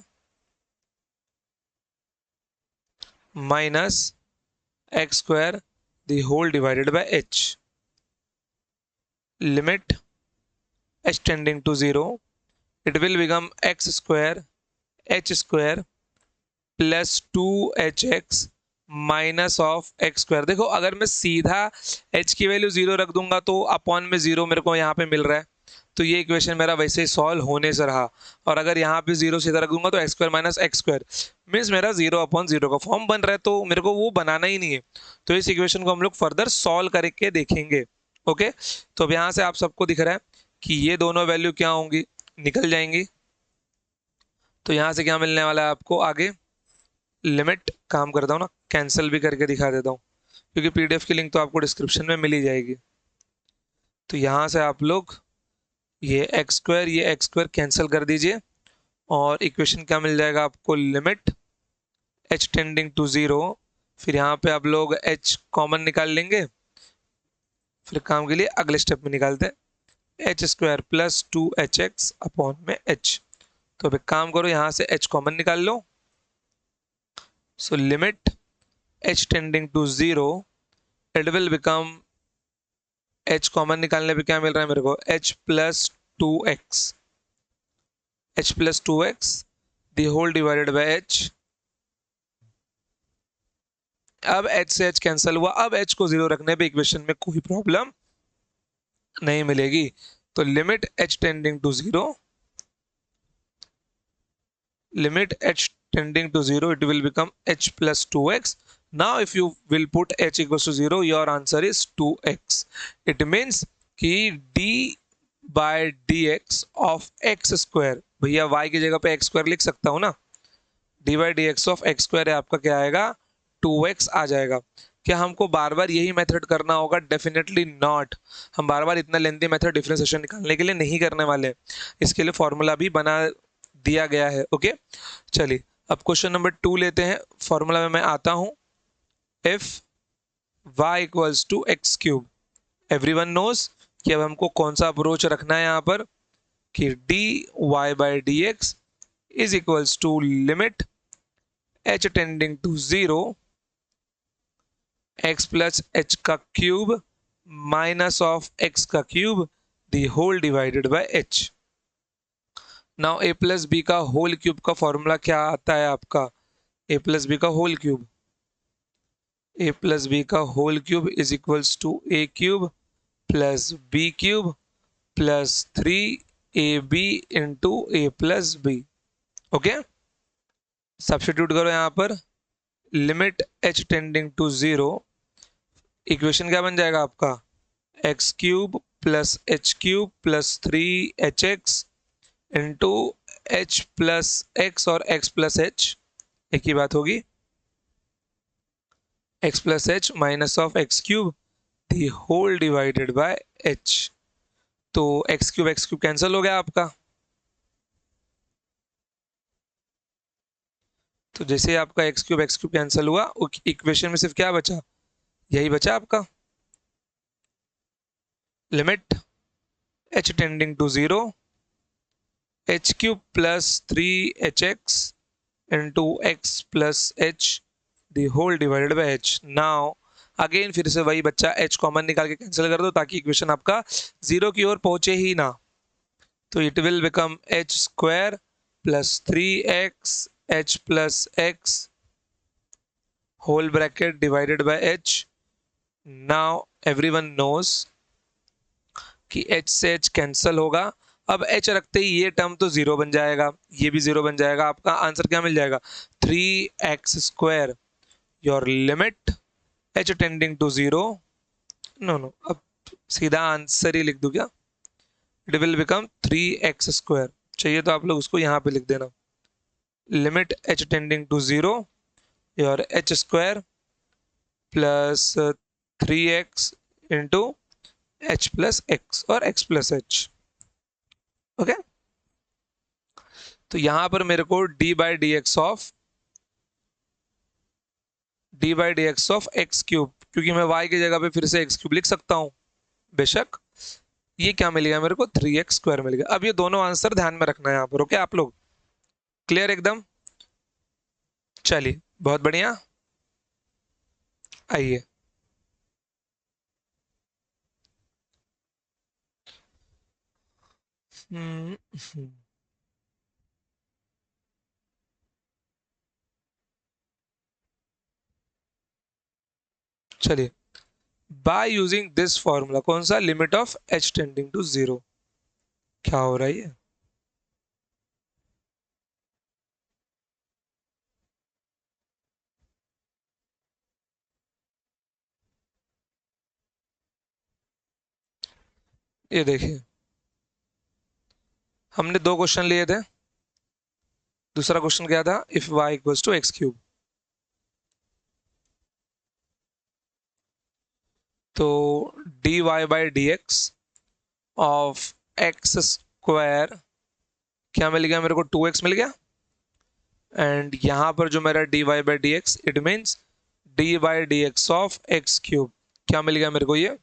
S1: minus x square the whole divided by h। Limit h tending to 0, it will become x square h square plus 2hx minus of x square. देखो अगर मैं सीधा h की value 0 रख दूंगा तो upon में 0 मेरे को यहाँ पे मिल रहा है, तो ये इक्वेशन मेरा वैसे ही सॉल्व होने से रहा। और अगर यहाँ पे 0 सीधा रख दूंगा तो x square minus x square means मेरा 0/0 का फॉर्म बन रहा है, तो मेरे को वो बनाना ही नहीं है। तो इस इक्वेशन को हम लोग फर्दर सॉल्व करके देखेंगे। ओके। तो अब यहाँ से आप सबको दिख रहा है कि ये दोनों वैल्यू क्या होंगी, निकल जाएंगी। तो यहाँ से क्या मिलने वाला है आपको आगे, लिमिट काम करता हूँ ना, कैंसिल भी करके दिखा देता हूँ क्योंकि पीडीएफ की लिंक तो आपको डिस्क्रिप्शन में मिल ही जाएगी। तो यहाँ से आप लोग ये एक्स स्क्वायर कैंसिल कर दीजिए, और इक्वेशन क्या मिल जाएगा आपको, लिमिट h टेंडिंग टू 0। फिर यहाँ पे आप लोग h कॉमन निकाल लेंगे। फिर काम के लिए अगले स्टेप में निकालते हैं, H square plus 2hx upon में h। तो अब एक काम करो, यहाँ से h कॉमन निकाल लो। So limit h tending to 0, it will become h common निकालने पे क्या मिल रहा है मेरे को, h plus 2x, h plus 2x the whole divided by h। अब h से h कैंसिल हुआ, अब h को 0 रखने पे इक्वेशन में कोई प्रॉब्लम नहीं मिलेगी। तो limit h tending to 0, limit h tending to 0, it will become h plus 2x. Now if you will put h equals to 0, your answer is 2x. It means कि d by dx of x square, भैया y की जगह पे x square लिख सकता हूँ ना, d by dx of x square है आपका, क्या आएगा, 2x आ जाएगा। क्या हमको बार बार यही मेथड करना होगा? Definitely not. हम बार बार इतना लेंथी मेथड डिफरेंशिएशन निकालने के लिए नहीं करने वाले, इसके लिए फॉर्मूला भी बना दिया गया है। ओके, चलिए अब क्वेश्चन नंबर 2 लेते हैं। फॉर्मूला में मैं आता हूं, if y equals to x cube, everyone knows कि अब हमको कौन सा अप्रोच रखना है यहाँ पर, कि d Y by d x is equals to limit h tending to 0 x plus h का क्यूब माइनस ऑफ x का cube the whole divided by h। Now a plus b का होल क्यूब का formula क्या आता है आपका, a plus b का whole cube, a plus b का whole cube is equals to a cube plus b cube plus 3ab into a plus B. Okay, substitute करो यहाँ पर, limit h tending to 0, equation क्या बन जाएगा आपका, x cube plus h cube plus 3hx into h plus x और x plus h एक ही बात होगी, x plus h minus of x cube the whole divided by h. तो एक्स क्यूब कैंसिल हो गया आपका। तो जैसे आपका एक्स क्यूब कैंसिल हुआ, इक्वेशन में सिर्फ क्या बचा, यही बचा आपका, limit h tending to 0 h cube plus 3hx into x plus h the whole divided by h। Now again फिर से वही बच्चा, h कॉमन निकाल के कैंसिल कर दो ताकि इक्वेशन आपका 0 की ओर पहुंचे ही ना। तो it will become h square plus 3x h plus x whole bracket divided by h। Now everyone knows कि h से h कैंसिल होगा, अब h रखते ही ये टर्म तो 0 बन जाएगा, ये भी 0 बन जाएगा, आपका आंसर क्या मिल जाएगा, 3x square. Your limit h tending to 0, no अब सीधा आंसर ही लिख दूं क्या, it will become 3x square. चाहिए तो आप लोग उसको यहाँ पे लिख देना, limit h tending to 0 your h square plus 3x into h plus x और x प्लस h। ओके, तो यहां पर मेरे को d by d x of x cube, क्योंकि मैं y की जगह पे फिर से एक्स क्यूब लिख सकता हूं बेशक, ये क्या मिल गया मेरे को, 3x स्क्वायर मिल गया। अब ये दोनों आंसर ध्यान में रखना है यहाँ पर। ओके, आप लोग क्लियर एकदम, चलिए बहुत बढ़िया, आइए चलिए, बाय यूजिंग दिस फॉर्मूला, कौन सा, limit of h tending to 0, क्या हो रहा है, ये देखिए हमने दो क्वेश्चन लिए थे, दूसरा क्वेश्चन क्या था, if y equals to x cube, तो d Y by d x of x square क्या मिल गया मेरे को, 2x मिल गया, एंड यहां पर जो मेरा d Y by d x, it means d by d x of x cube, क्या मिल गया मेरे को, ये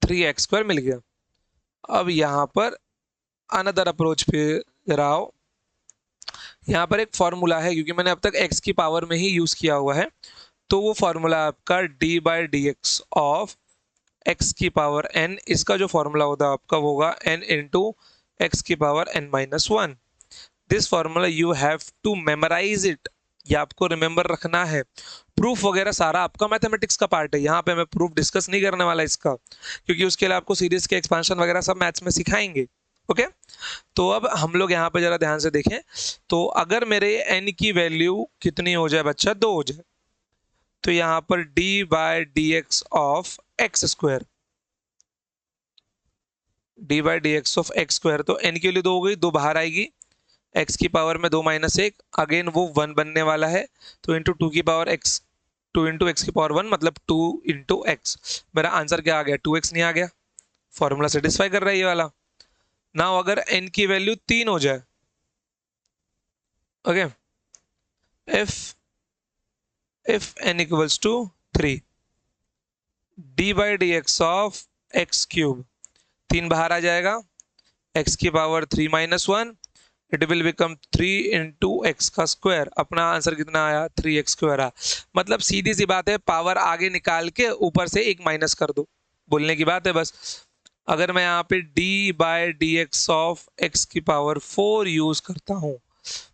S1: 3x स्क्वायर मिल गया। अब यहां पर अनदर अप्रोच पे रहा हो, यहाँ पर एक फॉर्मूला है, क्योंकि मैंने अब तक x की पावर में ही यूज किया हुआ है, तो वो फॉर्मूला आपका d by d x of x की पावर n, इसका जो फॉर्मूला होता है आपका वो होगा n इंटू एक्स की power n minus one. This formula you have to memorize it, ये आपको रिमेंबर रखना है। प्रूफ वगैरह सारा आपका मैथमेटिक्स का पार्ट है, यहाँ पे मैं प्रूफ डिस्कस नहीं करने वाला इसका, क्योंकि उसके लिए आपको सीरीज के एक्सपांशन वगैरह सब मैथ्स में सिखाएंगे। ओके, तो अब हम लोग यहाँ पे जरा ध्यान से देखें। तो अगर मेरे n की वैल्यू कितनी हो जाए बच्चा, 2 हो जाए, तो यहाँ पर d by d x of x square, d by d x of x square, तो n के लिए 2 हो गई, 2 बाहर आएगी, x की पावर में 2 माइनस 1, अगेन वो 1 बनने वाला है, तो इंटू टू की पावर x, 2 इंटू एक्स की पावर 1 मतलब 2 इंटू एक्स। मेरा आंसर क्या आ गया, 2x नहीं आ गया, फॉर्मूला सेटिस्फाई कर रहा है ये वाला। ना अगर n की वैल्यू 3 हो जाए, okay, if n equals to 3, d by d x of x cube, 3 बाहर आ जाएगा, x की power 3 minus 1, it will become 3 into x का स्क्वायर। अपना आंसर कितना आया, 3x स्क्वायर आया। मतलब सीधी सी बात है, पावर आगे निकाल के ऊपर से एक माइनस कर दो, बोलने की बात है बस। अगर मैं यहाँ पे d by d x of x की पावर 4 यूज करता हूँ,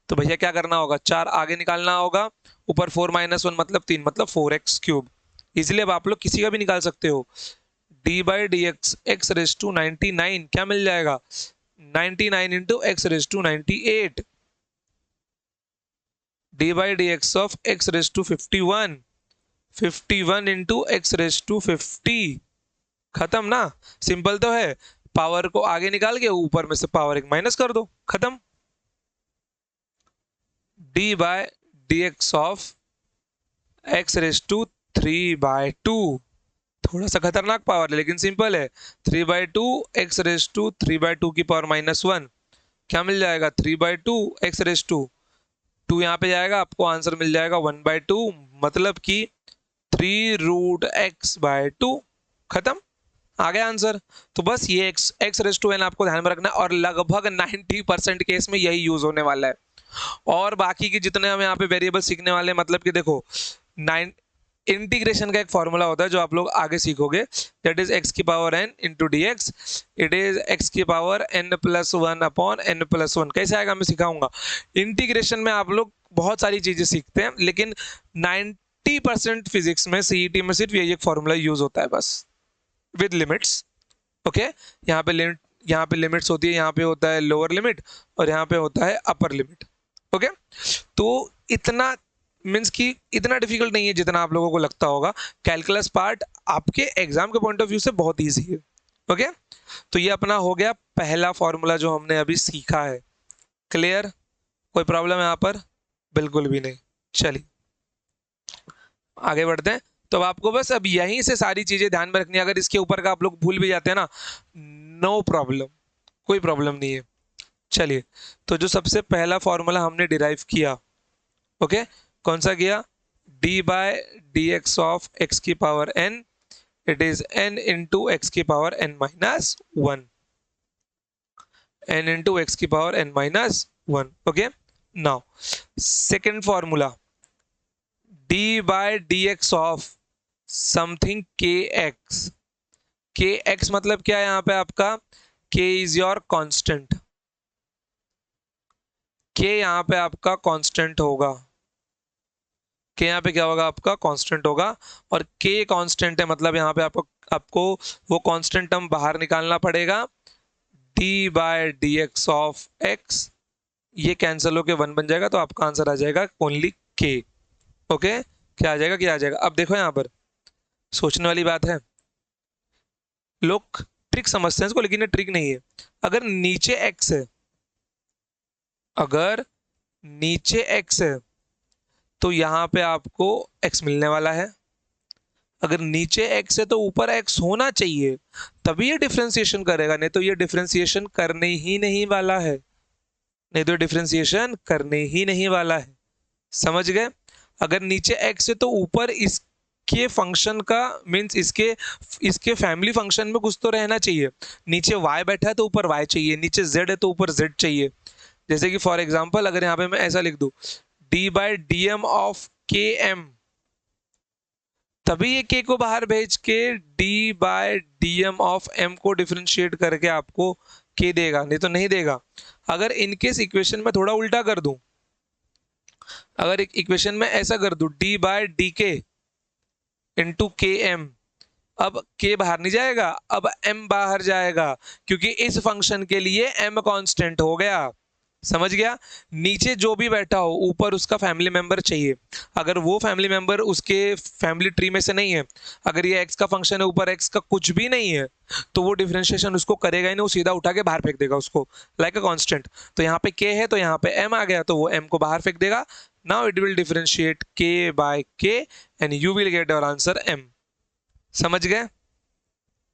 S1: तो भैया क्या करना होगा, 4 आगे निकालना होगा, ऊपर 4 माइनस 1 मतलब 3, मतलब 4x क्यूब। इसलिए अब आप लोग किसी का भी निकाल सकते हो। d by d x x raise to 99 क्या मिल जाएगा, 99 into x raise to 98, d by d x of x raise to 51, 51 into x raise to 50। खत्म ना, सिंपल तो है, पावर को आगे निकाल के ऊपर में से पावर एक माइनस कर दो, खत्म। D by d x of x raise to 3/2, थोड़ा सा खतरनाक पावर है लेकिन सिंपल है, 3/2 एक्स रेस टू 3/2 की पावर माइनस 1, क्या मिल जाएगा, 3/2 एक्स रेस टू 2 यहाँ पे जाएगा, आपको आंसर मिल जाएगा 1/2, मतलब कि 3√x/2, खत्म, आ गया आंसर। तो बस ये एक्स रेस टू एन आपको ध्यान में रखना है, और लगभग 90% केस में यही यूज होने वाला है। और बाकी के जितने हम यहाँ पे वेरिएबल सीखने वाले हैं, मतलब कि देखो, 9 इंटीग्रेशन का एक फॉर्मूला होता है जो आप लोग आगे सीखोगे, दैट इज एक्स की power n into d x, it is x की power n plus 1 upon n plus 1। कैसे आएगा मैं सिखाऊंगा। इंटीग्रेशन में आप लोग बहुत सारी चीजें सीखते हैं, लेकिन 90% फिजिक्स में सीईटी में सिर्फ यही एक फॉर्मूला यूज होता है बस, विद लिमिट्स। ओके, यहाँ पे लिमिट्स होती है, यहाँ पे होता है लोअर लिमिट और यहाँ पे होता है अपर लिमिट। ओके, तो इतना मीन्स कि इतना डिफिकल्ट नहीं है जितना आप लोगों को लगता होगा। कैलकुलस पार्ट आपके एग्जाम के पॉइंट ऑफ व्यू से बहुत ईजी है। ओके, तो ये अपना हो गया पहला फॉर्मूला जो हमने अभी सीखा है। क्लियर, कोई प्रॉब्लम है यहाँ पर, बिल्कुल भी नहीं। चलिए आगे बढ़ते हैं। तो अब आपको बस अब यहीं से सारी चीजें ध्यान में रखनी है, अगर इसके ऊपर का आप लोग भूल भी जाते हैं ना, नो प्रॉब्लम, कोई प्रॉब्लम नहीं है। चलिए, तो जो सबसे पहला फॉर्मूला हमने डिराइव किया, ओके, कौन सा किया, d by d x of x की power n, it is n into x की power n minus 1, n into x की power n minus 1। Okay, now second formula, d by d x of something kx, kx मतलब क्या है यहाँ पे आपका, k is your constant, k यहाँ पे आपका कांस्टेंट होगा, k यहाँ पे क्या होगा, आपका कांस्टेंट होगा, और k कांस्टेंट है मतलब यहाँ पे आपको वो कांस्टेंट टर्म बाहर निकालना पड़ेगा, d by d x of x, ये कैंसिल होके 1 बन जाएगा, तो आपका आंसर आ जाएगा ओनली k। ओके, क्या आ जाएगा, क्या आ जाएगा। अब देखो यहाँ पर सोचने वाली बात है, लोग ट्रिक समझते हैं इसको, लेकिन ये ट्रिक नहीं है। अगर नीचे x है, अगर नीचे x है तो यहाँ पे आपको x मिलने वाला है, अगर नीचे x है तो ऊपर x होना चाहिए, तभी ये डिफरेंशिएशन करेगा, नहीं तो ये डिफरेंशिएशन करने ही नहीं वाला है, नहीं तो डिफरेंशिएशन करने ही नहीं वाला है, समझ गए। अगर नीचे x है तो ऊपर इसके फंक्शन का मीन्स इसके फैमिली फंक्शन में कुछ तो रहना चाहिए। नीचे y बैठा है तो ऊपर y चाहिए, नीचे z है तो ऊपर z चाहिए। जैसे कि फॉर एग्जांपल अगर यहाँ पे मैं ऐसा लिख दूं, d by d m of k m, तभी ये k को बाहर भेज के d by d m of m को डिफ्रेंशिएट करके आपको k देगा, नहीं तो नहीं देगा। अगर इनकेस इक्वेशन में थोड़ा उल्टा कर दूं, अगर एक इक्वेशन में ऐसा कर दूं d बाय डी के इंटू के एम, अब k बाहर नहीं जाएगा, अब m बाहर जाएगा, क्योंकि इस फंक्शन के लिए m कांस्टेंट हो गया। समझ गया? नीचे जो भी बैठा हो ऊपर उसका फैमिली मेंबर चाहिए। अगर वो फैमिली मेंबर उसके फैमिली ट्री में से नहीं है, अगर ये x का फंक्शन है ऊपर x का कुछ भी नहीं है, तो वो डिफरेंशिएशन उसको करेगा ही नहीं, वो सीधा उठा के बाहर फेंक देगा उसको लाइक अ कांस्टेंट। तो यहाँ पे k है तो यहाँ पे m आ गया, तो वो m को बाहर फेंक देगा। Now it will differentiate k by k and you will get your answer m। समझ गए?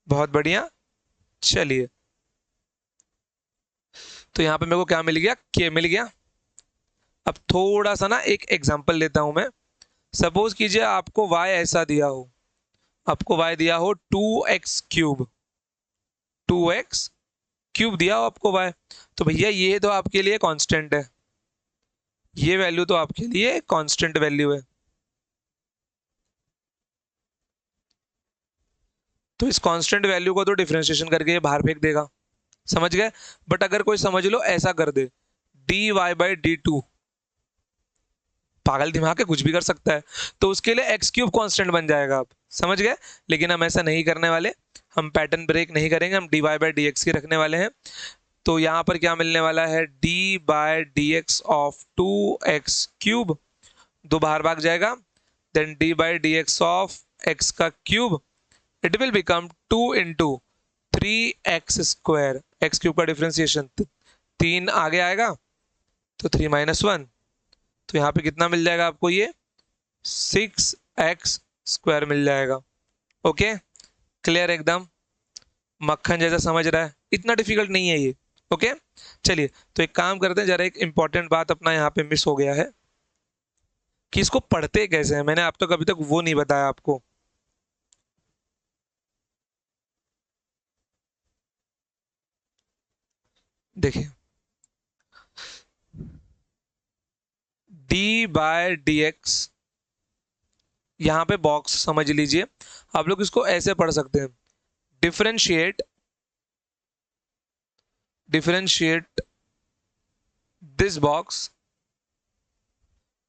S1: बहुत बढ़िया। चलिए, तो यहाँ पे मेरे को क्या मिल गया? k मिल गया। अब थोड़ा सा ना एक एग्जांपल लेता हूं मैं। सपोज कीजिए आपको y ऐसा दिया हो, आपको y दिया हो 2x क्यूब, 2x क्यूब दिया हो आपको y, तो भैया ये तो आपके लिए कांस्टेंट है, ये वैल्यू तो आपके लिए कांस्टेंट वैल्यू है। तो इस कांस्टेंट वैल्यू को तो डिफरेंशिएशन करके ये बाहर फेंक देगा। समझ गए? बट अगर कोई समझ लो ऐसा कर दे dy बाई डी टू, पागल दिमाग है, कुछ भी कर सकता है, तो उसके लिए एक्स क्यूब कॉन्स्टेंट बन जाएगा। आप समझ गए? लेकिन हम ऐसा नहीं करने वाले, हम पैटर्न ब्रेक नहीं करेंगे, हम d Y by d x की रखने वाले हैं। तो यहाँ पर क्या मिलने वाला है? D by d x of 2x cube, दो बाहर भाग जाएगा, then d by d x of x का cube, it will become 2 into 3x square, x cube का डिफ्रेंसिएशन 3 आगे आएगा तो 3 - 1, तो यहाँ पे कितना मिल जाएगा आपको? ये 6x स्क्वायर मिल जाएगा। ओके, क्लियर एकदम? मक्खन जैसा समझ रहा है, इतना डिफिकल्ट नहीं है ये। ओके, चलिए तो एक काम करते हैं, जरा एक इंपॉर्टेंट बात अपना यहाँ पे मिस हो गया है कि इसको पढ़ते कैसे हैं। मैंने अब तक अभी तक वो नहीं बताया आपको। देखिए, डी बाय डी एक्स, यहाँ पे बॉक्स समझ लीजिए। आप लोग इसको ऐसे पढ़ सकते हैं, differentiate, differentiate this box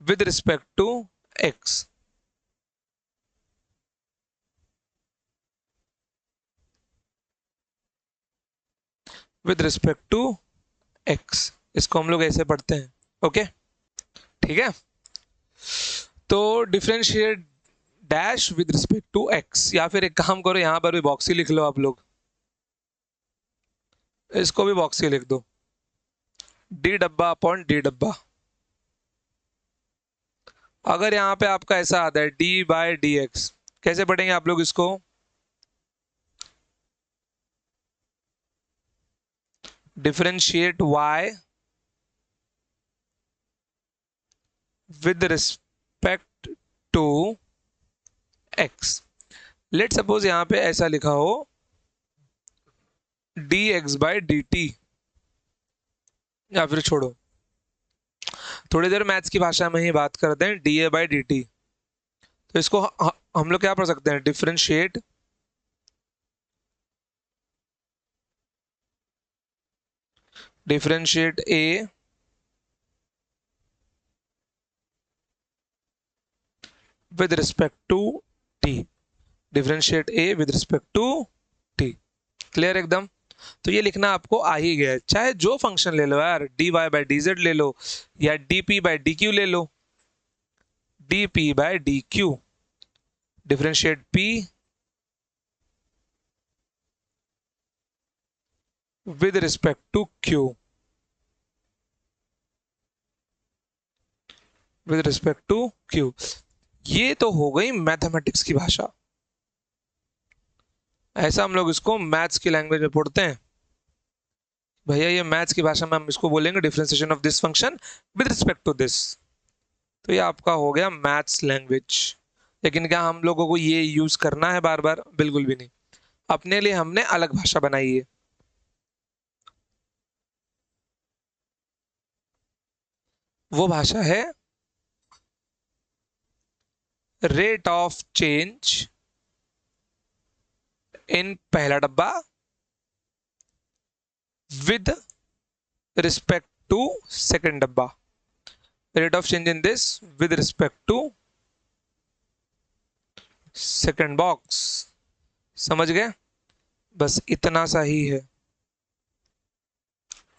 S1: with respect to x, with respect to x, इसको हम लोग ऐसे पढ़ते हैं। ओके, ठीक है? तो differentiate dash with respect to x, या फिर एक काम करो यहां पर भी बॉक्स ही लिख लो आप लोग, इसको भी बॉक्स ही लिख दो, डी डब्बा अपॉन डी डब्बा। अगर यहाँ पे आपका ऐसा आता है डी बाय डी एक्स, कैसे पढ़ेंगे आप लोग इसको? Differentiate y with respect to x। Let suppose यहां पे ऐसा लिखा हो dx बाई डी टी, या फिर छोड़ो, थोड़ी देर मैथ्स की भाषा में ही बात करते हैं, d a by d t. तो इसको हम लोग क्या पढ़ सकते हैं? Differentiate differentiate a with respect to t, differentiate a with respect to t. Clear एकदम? तो ये लिखना आपको आ ही गया है, चाहे जो फंक्शन ले लो यार, d Y by d z ले लो, या d p by d q ले लो, d p by d q, differentiate p with respect to q, with respect to q. ये तो हो गई मैथमेटिक्स की भाषा, ऐसा हम लोग इसको मैथ्स की लैंग्वेज में पढ़ते हैं। भैया ये मैथ्स की भाषा में हम इसको बोलेंगे differentiation of this function with respect to this. तो ये आपका हो गया मैथ्स लैंग्वेज। लेकिन क्या हम लोगों को ये यूज करना है बार बार? बिल्कुल भी नहीं, अपने लिए हमने अलग भाषा बनाई है। वो भाषा है रेट ऑफ चेंज इन पहला डब्बा विद रिस्पेक्ट टू सेकेंड डब्बा, rate of change in this with respect to second box. समझ गए? बस इतना सा ही है।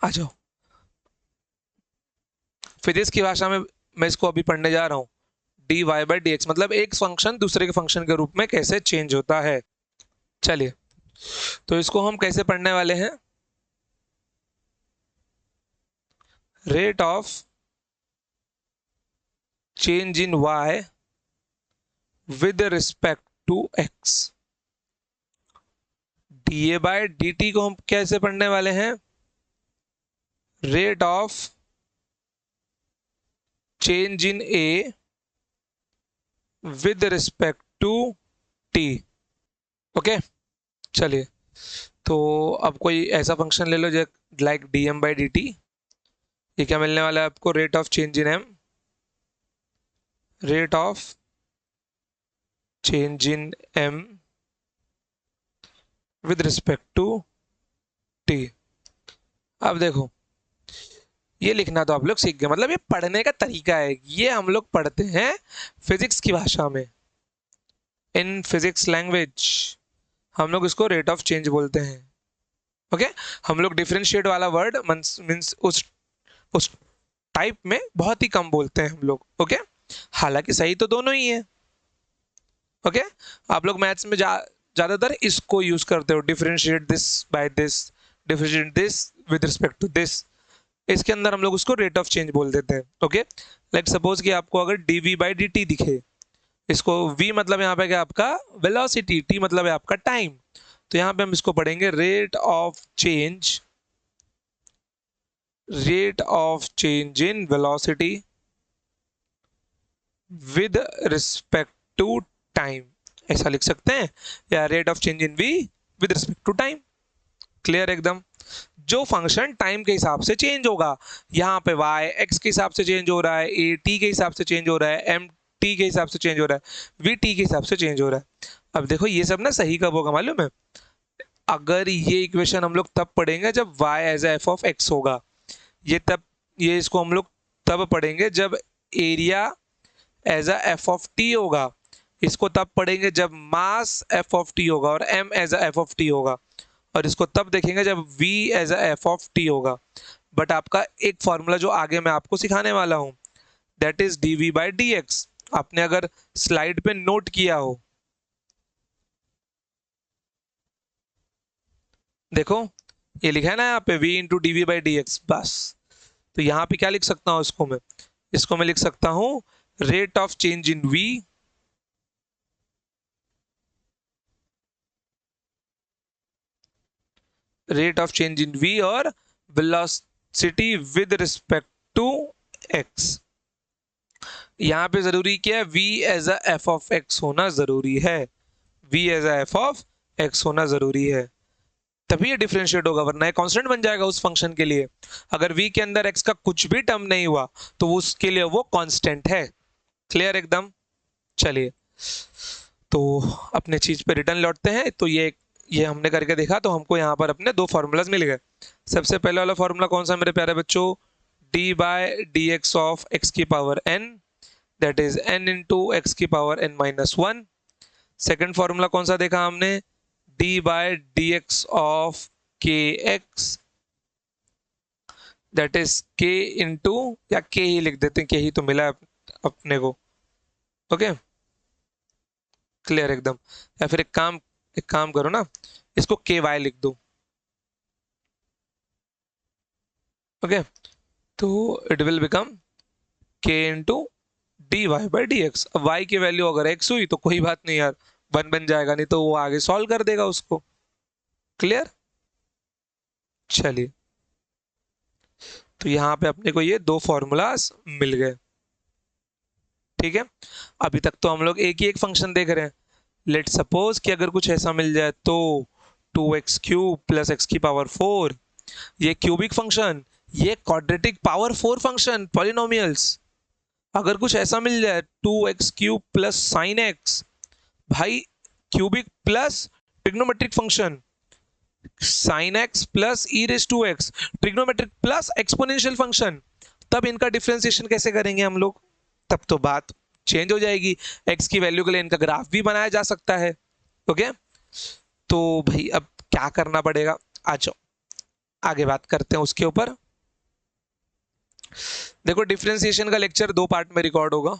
S1: आ जाओ, फिजिक्स की भाषा में मैं इसको अभी पढ़ने जा रहा हूं। D Y by d x मतलब एक फंक्शन दूसरे के फंक्शन के रूप में कैसे चेंज होता है। चलिए, तो इसको हम कैसे पढ़ने वाले हैं? Rate of change in y with respect to x, d a by d t को हम कैसे पढ़ने वाले हैं? Rate of change in a with respect to t. Okay, चलिए, तो अब कोई ऐसा फंक्शन ले लो जो like d m by d t. ये क्या मिलने वाला है आपको? Rate of change in m, rate of change in m with respect to t. अब देखो, ये लिखना तो आप लोग सीख गए, मतलब ये पढ़ने का तरीका है। ये हम लोग पढ़ते हैं फिजिक्स की भाषा में, इन फिजिक्स लैंग्वेज हम लोग इसको रेट ऑफ चेंज बोलते हैं। ओके, हम लोग डिफरेंशिएट वाला वर्ड मींस उस टाइप में बहुत ही कम बोलते हैं हम लोग। ओके, हालांकि सही तो दोनों ही है। ओके, आप लोग मैथ्स में ज्यादातर इसको यूज करते हो, differentiate this by this, differentiate this with respect to this. इसके अंदर हम लोग उसको रेट ऑफ चेंज बोल देते हैं। ओके, लाइक सपोज कि आपको अगर d v by d t दिखे, इसको v मतलब यहाँ पे क्या आपका वेलोसिटी, t मतलब है आपका टाइम, तो यहाँ पे हम इसको पढ़ेंगे rate of change in velocity with respect to time, ऐसा लिख सकते हैं, या rate of change in v with respect to time. Clear एकदम? जो फंक्शन टाइम के हिसाब से चेंज होगा, यहाँ पे y x के हिसाब से चेंज हो रहा है, a t के हिसाब से चेंज हो रहा है, m t के हिसाब से चेंज हो रहा है, v t के हिसाब से चेंज हो रहा है। अब देखो ये सब ना सही कब होगा मालूम है? अगर ये इक्वेशन हम लोग तब पढ़ेंगे जब y as f of x होगा। ये इसको हम लोग तब पढ़ेंगे जब area as a F of t होगा। इसको तब पढ़ेंगे जब मास एफ ऑफ टी होगा और m as a F of t होगा। और इसको तब देखेंगे जब v as a F of t होगा। बट आपका एक फॉर्मूला जो आगे मैं आपको सिखाने वाला हूं, that is d v by d x, आपने अगर स्लाइड पे नोट किया हो, देखो ये लिखा है ना यहाँ पे v into d v by d x. बस, तो यहाँ पे क्या लिख सकता हूँ इसको मैं लिख सकता हूँ rate of change in v और velocity with respect to x। यहाँ पे जरूरी क्या है? v as a F of x होना जरूरी है, v as a F of x होना जरूरी है, तभी ये डिफरेंशिएट होगा, वरना ये कांस्टेंट बन जाएगा उस फंक्शन के लिए। अगर v के अंदर x का कुछ भी टर्म नहीं हुआ तो उसके लिए वो कांस्टेंट है। क्लियर एकदम? चलिए, तो अपने चीज पे रिटर्न लौटते हैं। तो ये हमने करके देखा, तो हमको यहाँ पर अपने दो फॉर्मूलाज मिल गए। सबसे पहले वाला फॉर्मूला कौन सा मेरे प्यारे बच्चों? D by d x of x की power n, that is n into x की power n minus one. Second formula कौन सा देखा हमने? D by d x of k x, that is k into, या k ही लिख देते हैं, k ही तो मिला है अपने को। ओके, क्लियर एकदम? या फिर एक काम करो ना, इसको के वाई लिख दो। ओके, तो it will become k into d Y by d x. अब वाई की वैल्यू अगर एक्स हुई तो कोई बात नहीं यार, वन बन जाएगा, नहीं तो वो आगे सॉल्व कर देगा उसको। क्लियर? चलिए, तो यहाँ पे अपने को ये दो फॉर्मूलाज मिल गए। ठीक है, अभी तक तो हम लोग एक ही एक फंक्शन देख रहे हैं। लेट सपोज कि अगर कुछ ऐसा मिल जाए तो 2x क्यूब प्लस एक्स की पावर 4, ये क्यूबिक फंक्शन, ये क्वाड्रेटिक पावर 4 फंक्शन, पॉलिनोमियल्स, अगर कुछ ऐसा मिल जाए 2x³ प्लस साइन एक्स, भाई cubic plus trigonometric function sine x plus e raise to x, trigonometric plus exponential function, तब इनका डिफरेंशिएशन कैसे करेंगे हम लोग? तब तो बात चेंज हो जाएगी। एक्स की वैल्यू के लिए इनका ग्राफ भी बनाया जा सकता है। ओके, तो भाई अब क्या करना पड़ेगा, आ जाओ आगे बात करते हैं उसके ऊपर। देखो डिफरेंशिएशन का लेक्चर 2 पार्ट में रिकॉर्ड होगा।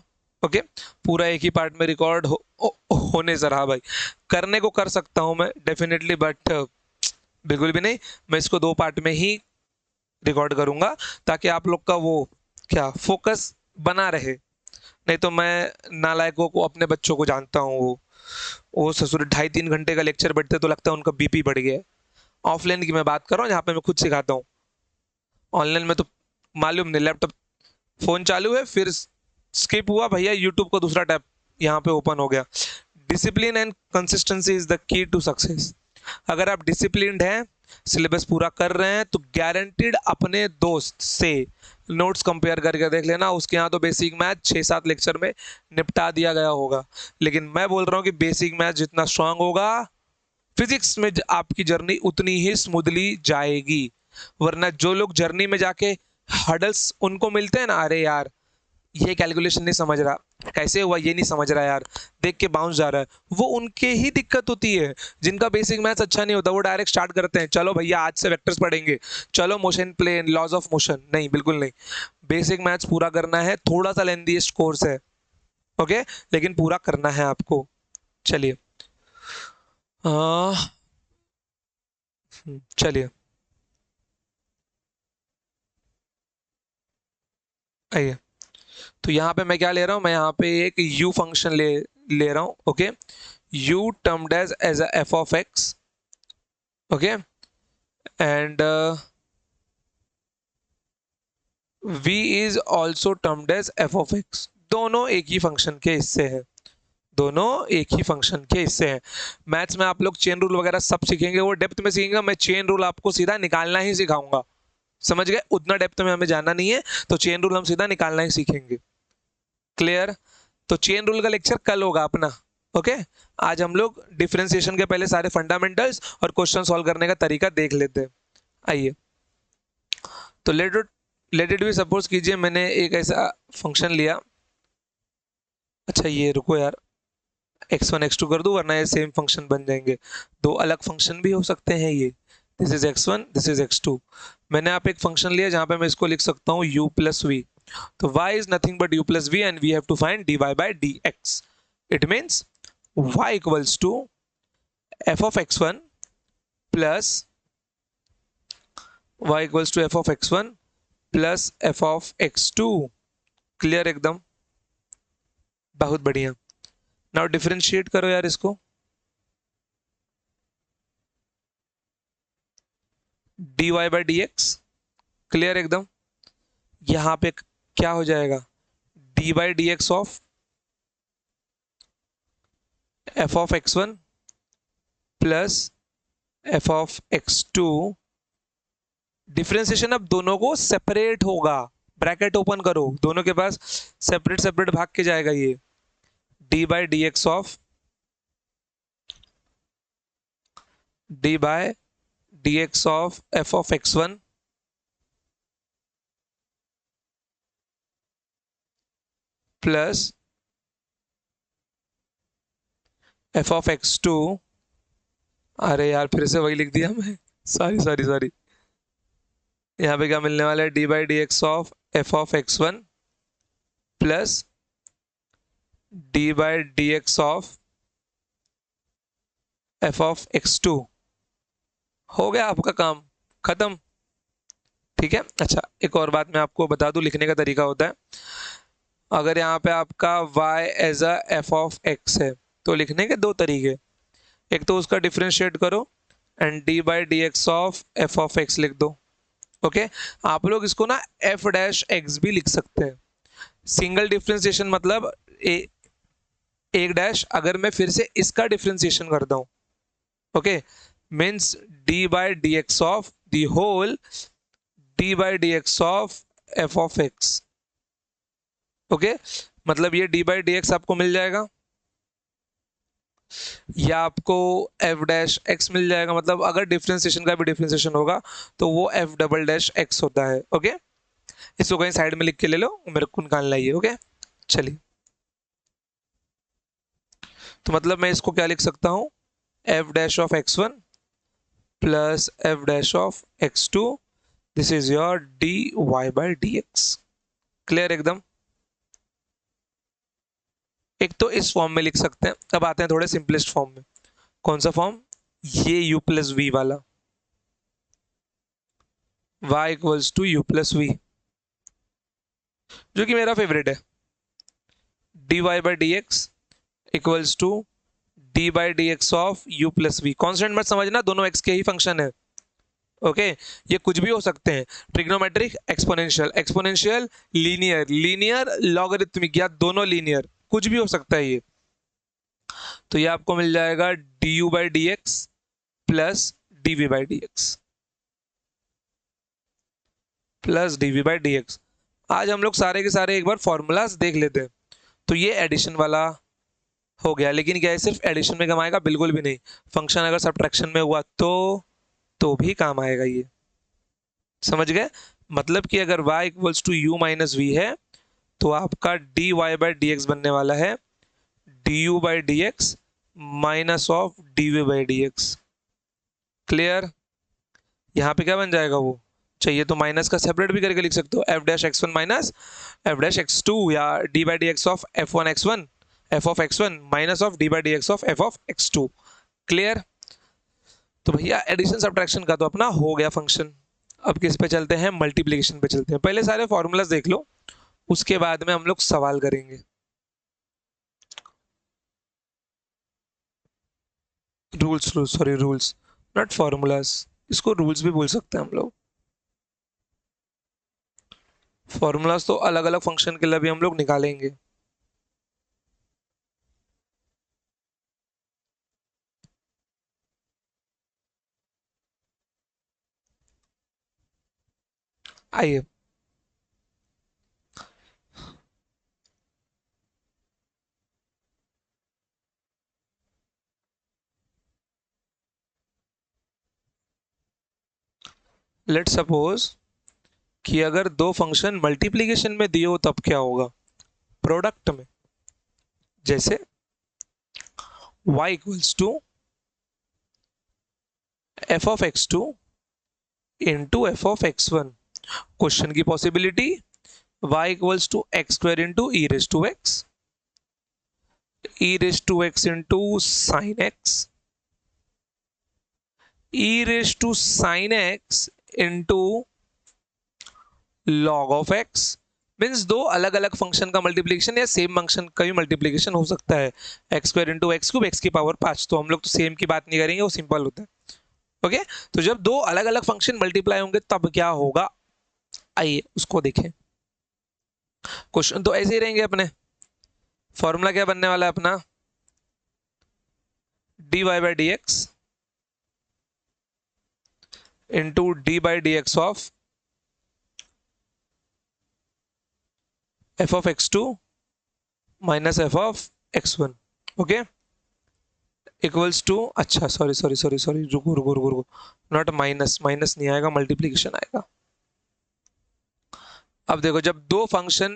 S1: ओके, पूरा एक ही पार्ट में रिकॉर्ड होने से रहा भाई, करने को कर सकता हूं मैं डेफिनेटली, बट बिल्कुल भी नहीं, मैं इसको 2 पार्ट में ही रिकॉर्ड करूंगा ताकि आप लोग का वो क्या फोकस बना रहे। नहीं तो मैं नालायकों को, अपने बच्चों को जानता हूँ, वो ससुर 2.5-3 घंटे का लेक्चर बैठते तो लगता है उनका बीपी बढ़ गया है। ऑफलाइन की मैं बात कर रहा हूँ, यहाँ पे मैं खुद सिखाता हूँ। ऑनलाइन में तो मालूम नहीं, लैपटॉप फोन चालू है, फिर स्किप हुआ भैया, यूट्यूब का दूसरा टैब यहाँ पे ओपन हो गया। Discipline and consistency is the key to success. अगर आप डिसिप्लिन्ड हैं, सिलेबस पूरा कर रहे हैं, तो गारंटीड अपने दोस्त से नोट्स कंपेयर करके देख लेना, उसके यहाँ तो बेसिक मैथ 6-7 लेक्चर में निपटा दिया गया होगा। लेकिन मैं बोल रहा हूँ कि बेसिक मैथ जितना स्ट्रांग होगा, फिजिक्स में आपकी जर्नी उतनी ही स्मूथली जाएगी। वरना जो लोग जर्नी में जाके हडल्स उनको मिलते हैं ना, अरे यार ये कैलकुलेशन नहीं समझ रहा, कैसे हुआ ये नहीं समझ रहा यार, देख के बाउंस जा रहा है, वो उनके ही दिक्कत होती है। जिनका बेसिक मैथ्स अच्छा नहीं होता वो डायरेक्ट स्टार्ट करते हैं, चलो भैया आज से वेक्टर्स पढ़ेंगे, चलो motion plane laws of motion, नहीं बिल्कुल नहीं। बेसिक मैथ्स पूरा करना है, थोड़ा सा लेंथीएस्ट कोर्स है, ओके, लेकिन पूरा करना है आपको। चलिए चलिए आइए, तो यहाँ पे मैं क्या ले रहा हूँ, मैं यहाँ पे एक u फंक्शन ले रहा हूँ। Okay, u termed as a f of x, okay, and v is also termed as f of x। दोनों एक ही फंक्शन के हिस्से हैं, दोनों एक ही फंक्शन के हिस्से हैं। मैथ्स में आप लोग चेन रूल वगैरह सब सीखेंगे, वो डेप्थ में सीखेंगे, मैं चेन रूल आपको सीधा निकालना ही सिखाऊंगा, समझ गए? उतना डेप्थ में हमें जाना नहीं है, तो चेन रूल हम सीधा निकालना ही सीखेंगे। क्लियर? तो चेन रूल का लेक्चर कल होगा अपना। ओके, आज हम लोग डिफरेंशिएशन के पहले सारे फंडामेंटल्स और क्वेश्चन सॉल्व करने का तरीका देख लेते हैं। आइए, तो लेट इट बी सपोज कीजिए मैंने एक ऐसा फंक्शन लिया। अच्छा ये रुको यार, x1 x2 कर दूं, वरना ये सेम फंक्शन बन जाएंगे, दो अलग फंक्शन भी हो सकते हैं ये। This is x1, this is x2। मैंने आप एक फंक्शन लिया जहां पे मैं इसको लिख सकता हूँ u प्लस वी। तो y is nothing but u plus v and we have to find dy by dx. It means y equals to f of x1 plus y equals to f of x1 plus f of x2. Clear एकदम, बहुत बढ़िया। Now differentiate करो यार इसको, dy by dx। Clear एकदम, यहां पे क्या हो जाएगा, dy by dx of f of x1 plus f of x2। Differentiation अब दोनों को सेपरेट होगा, ब्रैकेट ओपन करो, दोनों के पास सेपरेट सेपरेट भाग के जाएगा ये, d by d x of d by d x of f of x1 plus f of x2। अरे यार फिर से वही लिख दिया मैं, सॉरी सॉरी सॉरी। यहाँ पे क्या मिलने वाला है, d by d x of f of x1 plus D by d x of f of x2। हो गया आपका काम खत्म, ठीक है। अच्छा एक और बात मैं आपको बता दूं, लिखने का तरीका होता है, अगर यहाँ पे आपका y as a F of x है तो लिखने के दो तरीके, एक तो उसका डिफरेंशिएट करो and D by d x of f of x लिख दो। ओके, आप लोग इसको ना एफ डैश एक्स भी लिख सकते हैं। सिंगल डिफरेंशिएशन मतलब एक डैश, अगर मैं फिर से इसका डिफरेंशिएशन करता हूं, okay, means d by d x of the whole d by d x of f of x. Okay, मतलब ये डी बाई डी एक्स आपको मिल जाएगा, या आपको एफ डैश एक्स मिल जाएगा। मतलब अगर डिफ्रेंसिएशन का भी डिफ्रेंसिएशन होगा तो वो एफ डबल डैश एक्स होता है। ओके, इसको कहीं साइड में लिख के ले लो, मेरे को निकालना ही है। ओके, चलिए, तो मतलब मैं इसको क्या लिख सकता हूँ, f dash of x one plus f dash of x two, this is your d Y by d x. Clear एकदम। एक तो इस फॉर्म में लिख सकते हैं। अब आते हैं थोड़े सिंपलेस्ट फॉर्म में। कौन सा फॉर्म, ये यू प्लस वी वाला, y equals to u plus v, जो कि मेरा फेवरेट है। D Y by d x equals to d by d x of u plus v. Constant मत समझना, दोनों एक्स के ही फंक्शन है। ओके, ये कुछ भी हो सकते हैं, trigonometric, exponential, exponential, linear, linear logarithmic, या दोनों लीनियर, कुछ भी हो सकता है ये। तो ये आपको मिल जाएगा d u by d x plus d v by d x, plus d v by d x. आज हम लोग सारे के सारे एक बार फॉर्मूलाज देख लेते हैं। तो ये एडिशन वाला हो गया, लेकिन क्या है सिर्फ एडिशन में काम आएगा, बिल्कुल भी नहीं। फंक्शन अगर सब्ट्रैक्शन में हुआ तो भी काम आएगा ये, समझ गए। मतलब कि अगर y equals to u minus v है तो आपका d Y by d x बनने वाला है d u by d x minus of d v by d x. Clear. यहाँ पे क्या बन जाएगा, वो चाहिए तो माइनस का सेपरेट भी करके लिख सकते हो, f dash x one minus f dash x two, या d by d x of f one x one, f of x one minus of d by d x of f of x two. Clear. तो भैया addition subtraction का तो अपना हो गया function. अब किस पे चलते हैं, मल्टीप्लिकेशन पे चलते हैं। पहले सारे फॉर्मूलाज देख लो, उसके बाद में हम लोग सवाल करेंगे। Rules, sorry rules not formulas, इसको रूल्स भी बोल सकते हैं हम लोग। फॉर्मूलाज तो अलग अलग फंक्शन के लिए भी हम लोग निकालेंगे। आइए, लेट सपोज कि अगर दो फंक्शन मल्टीप्लिकेशन में दिए हो तब क्या होगा, प्रोडक्ट में। जैसे y equals to f of x two into f of x one. Question की possibility, y equals to x square into e raise to x, e raise to x into sine x, e raise to sine x into log of x. Means दो अलग अलग function का multiplication या same function का भी multiplication हो सकता है। X square into x cube, x की पावर 5। तो हम लोग तो सेम की बात नहीं करेंगे, वो सिंपल होता है। ओके, तो जब दो अलग अलग फंक्शन मल्टीप्लाई होंगे तब क्या होगा, आइए उसको देखें। क्वेश्चन तो ऐसे ही रहेंगे अपने। फॉर्मूला क्या बनने वाला है अपना, d Y by d x into d by d x of f of x two minus f of x one. Okay, equals to, अच्छा सॉरी सॉरी सॉरी सॉरी, रुको रुको रुको रुको, नॉट माइनस, माइनस नहीं आएगा, मल्टीप्लीकेशन आएगा। अब देखो, जब दो फंक्शन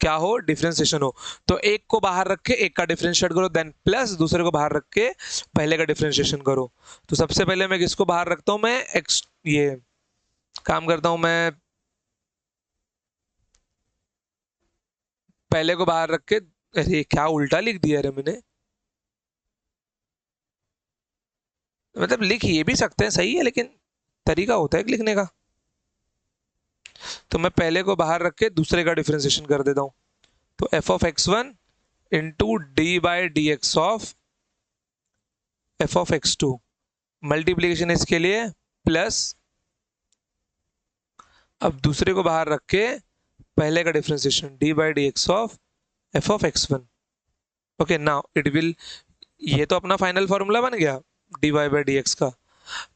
S1: क्या हो, डिफरेंशिएशन हो, तो एक को बाहर रख के एक का डिफरेंशिएट करो, देन प्लस दूसरे को बाहर रख के पहले का डिफरेंशिएशन करो। तो सबसे पहले मैं किसको बाहर रखता हूं, मैं एक्स, ये काम करता हूं मैं, पहले को बाहर रख के, अरे क्या उल्टा लिख दिया रे मैंने, मतलब लिख ये भी सकते हैं, सही है, लेकिन तरीका होता है लिखने का। तो मैं पहले को बाहर रख के दूसरे का डिफरेंशिएशन कर देता हूं। तो f of x one into d by d x of f of x two, multiplication इसके लिए प्लस, अब दूसरे को बाहर रख के पहले का differentiation d by d x of f of x one. Okay, now it will, ये तो अपना फाइनल फॉर्मूला बन गया d Y by d x का।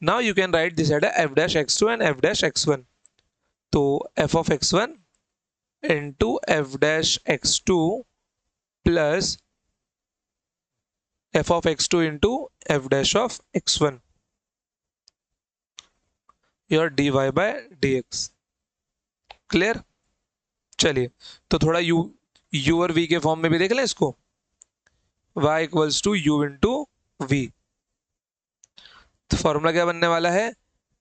S1: Now you can write this f dash x two and f dash x one. तो f of x one into f dash x two plus f of x two into f dash of x one your d y bye d x. Clear? चलिए तो थोड़ा you और we के form में भी देख लें इसको। y equals to u into v, तो फॉर्मूला क्या बनने वाला है,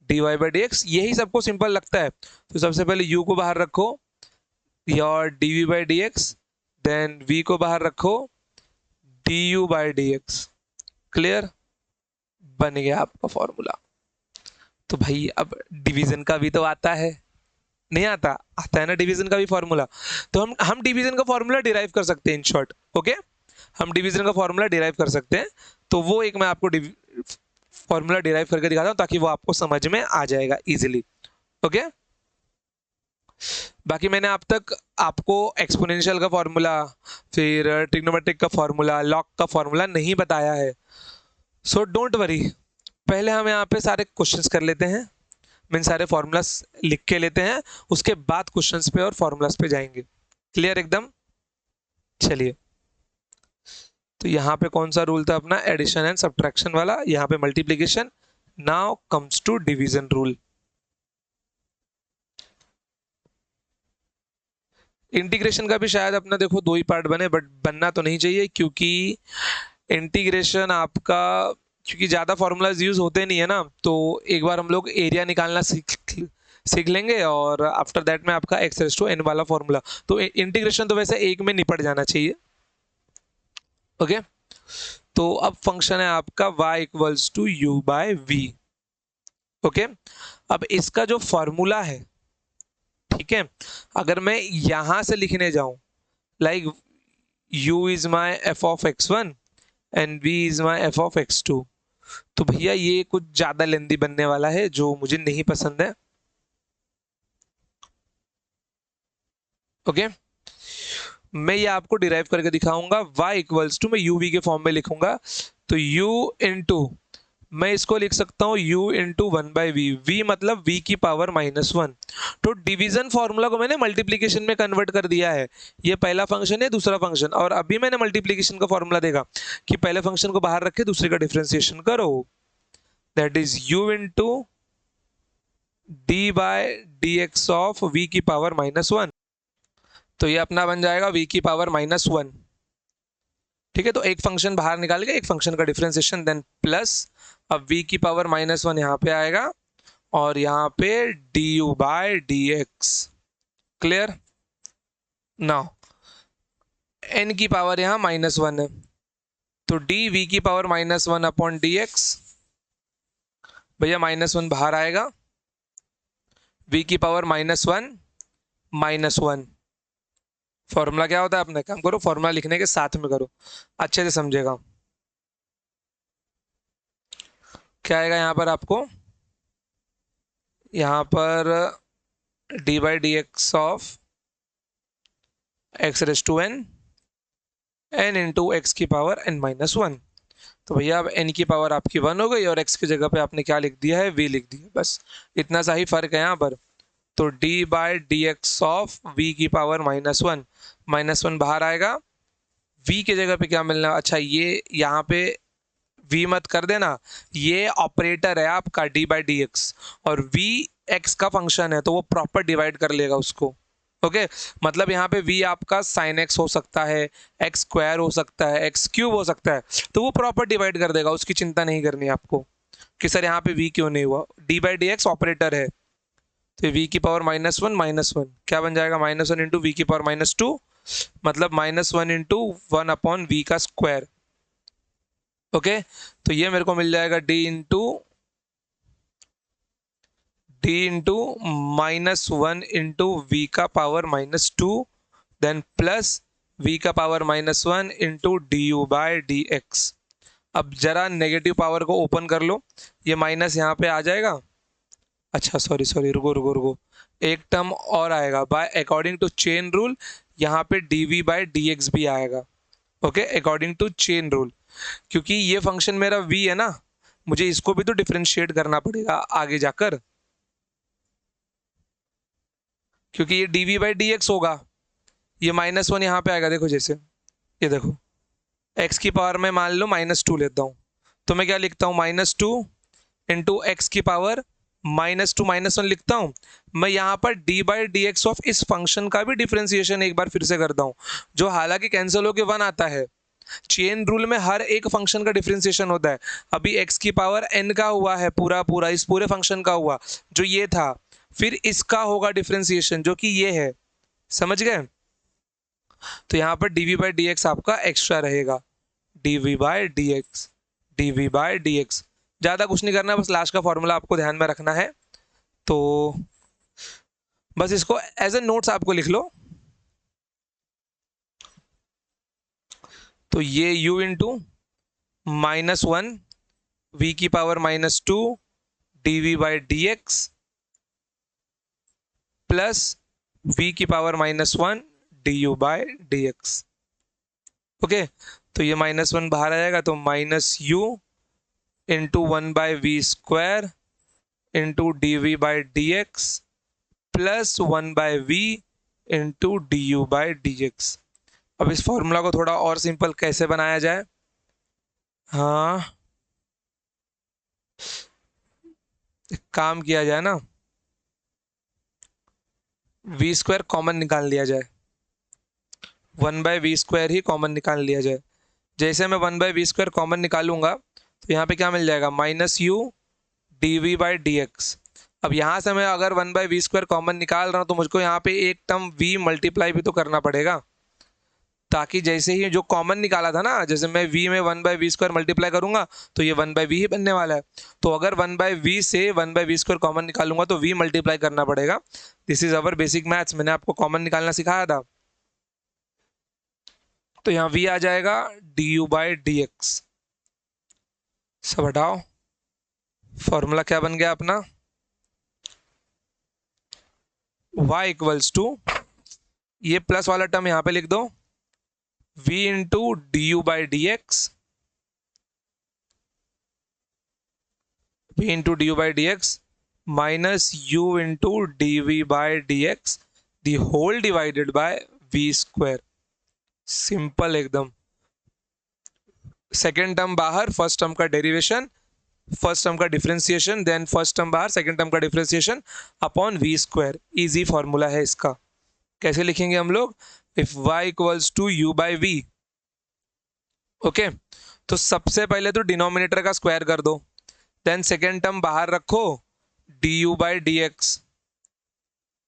S1: d Y by d x. यही सबको सिंपल लगता है, तो सबसे पहले u को बाहर रखो your d v by d x, then v को बाहर रखो d u by d x. Clear? बन गया आपका फॉर्मूला। तो भाई अब डिवीजन का भी तो आता है, नहीं आता? आता है ना डिवीजन का भी फॉर्मूला। तो हम डिवीजन का फॉर्मूला डिराइव कर सकते हैं इन शॉर्ट। ओके, हम डिवीजन का फॉर्मूला डिराइव कर सकते हैं। तो वो एक मैं आपको फॉर्मूला डिराइव करके दिखाता हूं ताकि वो आपको समझ में आ जाएगा इजीली। ओके, बाकी मैंने अब तक आपको एक्सपोनेंशियल का फॉर्मूला, फिर ट्रिग्नोमेट्रिक का फॉर्मूला, लॉग का फॉर्मूला नहीं बताया है। सो डोंट वरी, पहले हम यहाँ पे सारे क्वेश्चंस कर लेते हैं, मीन सारे फॉर्मूलास लिख के लेते हैं, उसके बाद क्वेश्चंस पे और फॉर्मूलास पे जाएंगे। क्लियर एकदम? चलिए, तो यहाँ पे कौन सा रूल था अपना, एडिशन एंड सब्ट्रैक्शन वाला, यहाँ पे multiplication. Now comes to division rule. Integration का भी शायद अपना देखो दो ही पार्ट बने, बट बनना तो नहीं चाहिए, क्योंकि इंटीग्रेशन आपका, क्योंकि ज्यादा फॉर्मूलाज यूज होते नहीं है ना, तो एक बार हम लोग एरिया निकालना सीख लेंगे और आफ्टर दैट में आपका एक्स रेज़ टू एन वाला फॉर्मूला। तो इंटीग्रेशन तो वैसे एक में निपट जाना चाहिए। ओके, तो अब फंक्शन है आपका y equals to u by v. Okay, अब इसका जो फॉर्मूला है, ठीक है, अगर मैं यहां से लिखने जाऊं like u is my f of x one and v is my f of x two, तो भैया ये कुछ ज्यादा लेंदी बनने वाला है जो मुझे नहीं पसंद है। ओके, मैं ये आपको डिराइव करके दिखाऊंगा। y इक्वल्स टू, मैं u v के फॉर्म में लिखूंगा, तो u इंटू, मैं इसको लिख सकता हूं u into one by v, v मतलब v की पावर माइनस वन। तो डिवीजन फॉर्मूला को मैंने मल्टीप्लीकेशन में कन्वर्ट कर दिया है। ये पहला फंक्शन है, दूसरा फंक्शन, और अभी मैंने मल्टीप्लीकेशन का फॉर्मूला देखा कि पहले फंक्शन को बाहर रखे दूसरे का डिफरेंशिएशन करो, that is u into d by d x of v की पावर माइनस वन। तो ये अपना बन जाएगा v की पावर माइनस वन। ठीक है, तो एक फंक्शन बाहर निकाल के एक फंक्शन का डिफरेंशिएशन, देन प्लस, अब v की पावर माइनस वन यहाँ पे आएगा और यहाँ पे d u by d x. Clear? Now n की पावर यहाँ माइनस वन है, तो डी वी की power minus one upon d x, भैया माइनस वन बाहर आएगा, v की पावर माइनस वन। फॉर्मूला क्या होता है, अपने काम करो, फॉर्मूला लिखने के साथ में करो, अच्छे से समझेगा। क्या आएगा यहाँ पर आपको, यहाँ पर d by d x of x raise to n, n into x की पावर एन माइनस वन। तो भैया अब एन की पावर आपकी वन हो गई और एक्स की जगह पे आपने क्या लिख दिया है, वी लिख दिया, बस इतना सा ही फर्क है यहाँ पर। तो d by d x of v की पावर माइनस वन बाहर आएगा, v की जगह पे क्या मिलना, अच्छा ये यहाँ पे v मत कर देना, ये ऑपरेटर है आपका d बाई डी एक्स, और v x का फंक्शन है तो वो प्रॉपर डिवाइड कर लेगा उसको। ओके, मतलब यहाँ पे v आपका साइन x हो सकता है, एक्स स्क्वायर हो सकता है, एक्स क्यूब हो सकता है, तो वो प्रॉपर डिवाइड कर देगा, उसकी चिंता नहीं करनी आपको कि सर यहाँ पे v क्यों नहीं हुआ, d by d x operator है। तो v की पावर माइनस वन क्या बन जाएगा, माइनस वन इंटू वी की पावर माइनस टू, मतलब minus one into one upon v का स्क्वायर। ओके, तो ये मेरे को मिल जाएगा d into minus one into v का power minus two, then plus v का power minus one into d u by d x. अब जरा नेगेटिव पावर को ओपन कर लो, ये माइनस यहाँ पे आ जाएगा, अच्छा सॉरी रुको, एक टर्म और आएगा, by according to chain rule यहाँ पे d v by d x भी आएगा। Okay, according to chain rule, क्योंकि ये फंक्शन मेरा v है ना, मुझे इसको भी तो डिफरेंशिएट करना पड़ेगा आगे जाकर, क्योंकि ये d v by d x होगा, ये -1 यहाँ पे आएगा, देखो जैसे ये देखो, x की पावर में मान लो -2 लेता हूँ, तो मैं क्या लिखता हूँ, -2 इंटू एक्स की पावर -2 -1 लिखता हूँ। मैं यहाँ पर d by d x of इस फंक्शन का भी डिफ्रेंसिएशन एक बार फिर से करता हूँ, जो हालांकि कैंसिल होकर 1 आता है। चेन रूल में हर एक फंक्शन का डिफरेंशिएशन होता है। अभी x की पावर n का हुआ है, पूरा पूरा इस पूरे फंक्शन का हुआ जो ये था, फिर इसका होगा डिफरेंशिएशन जो कि ये है, समझ गए। तो यहाँ पर dv बाई डी एक्स आपका एक्स्ट्रा रहेगा, dv by d x, dv by d x. ज़्यादा कुछ नहीं करना, बस लास्ट का फॉर्मूला आपको ध्यान में रखना है। तो बस इसको एज ए नोट्स आपको लिख लो। तो ये u इंटू -1 v की power -2 dv by d x plus v की power -1 du by d x. Okay, तो ये -1 बाहर आ जाएगा, तो -u into 1 by v square into d v by d x plus 1 by v into d u by d x. अब इस formula को थोड़ा और सिंपल कैसे बनाया जाए, हाँ एक काम किया जाए ना, वी स्क्वायर कॉमन निकाल लिया जाए, 1 बाई वी स्क्वायर ही कॉमन निकाल लिया जाए। जैसे मैं 1 बाई वी स्क्वायर कॉमन निकालूंगा तो यहाँ पे क्या मिल जाएगा, -u d v by d x. अब यहाँ से मैं अगर 1 बाई वी स्क्वायर कॉमन निकाल रहा हूँ तो मुझको यहाँ पे एक टर्म v मल्टीप्लाई भी तो करना पड़ेगा, ताकि जैसे ही जो कॉमन निकाला था ना, जैसे मैं v में 1 बाई वी स्क्वायर मल्टीप्लाई करूंगा तो ये 1 बाई वी ही बनने वाला है। तो अगर 1 बाई वी से 1 बाई वी स्क्वायर कॉमन निकालूंगा तो v मल्टीप्लाई करना पड़ेगा। This is our basic maths, मैंने आपको कॉमन निकालना सिखाया था। तो यहाँ v आ जाएगा d u by d x. सब हटाओ, फॉर्मूला क्या बन गया अपना, y इक्वल्स टू, ये प्लस वाला टर्म यहाँ पे लिख दो, v into d u by d x, v into d u by d x minus u into d v by d x the whole divided by v square. Simple एकदम। Second term बाहर, first term का derivation, first term का differentiation, then first term बाहर, second term का differentiation upon v square. Easy formula है इसका। कैसे लिखेंगे हम लोग, if y equals to u by v, okay, तो सबसे पहले तो डिनोमिनेटर का स्क्वायर कर दो, देन सेकेंड टर्म बाहर रखो d u by d x,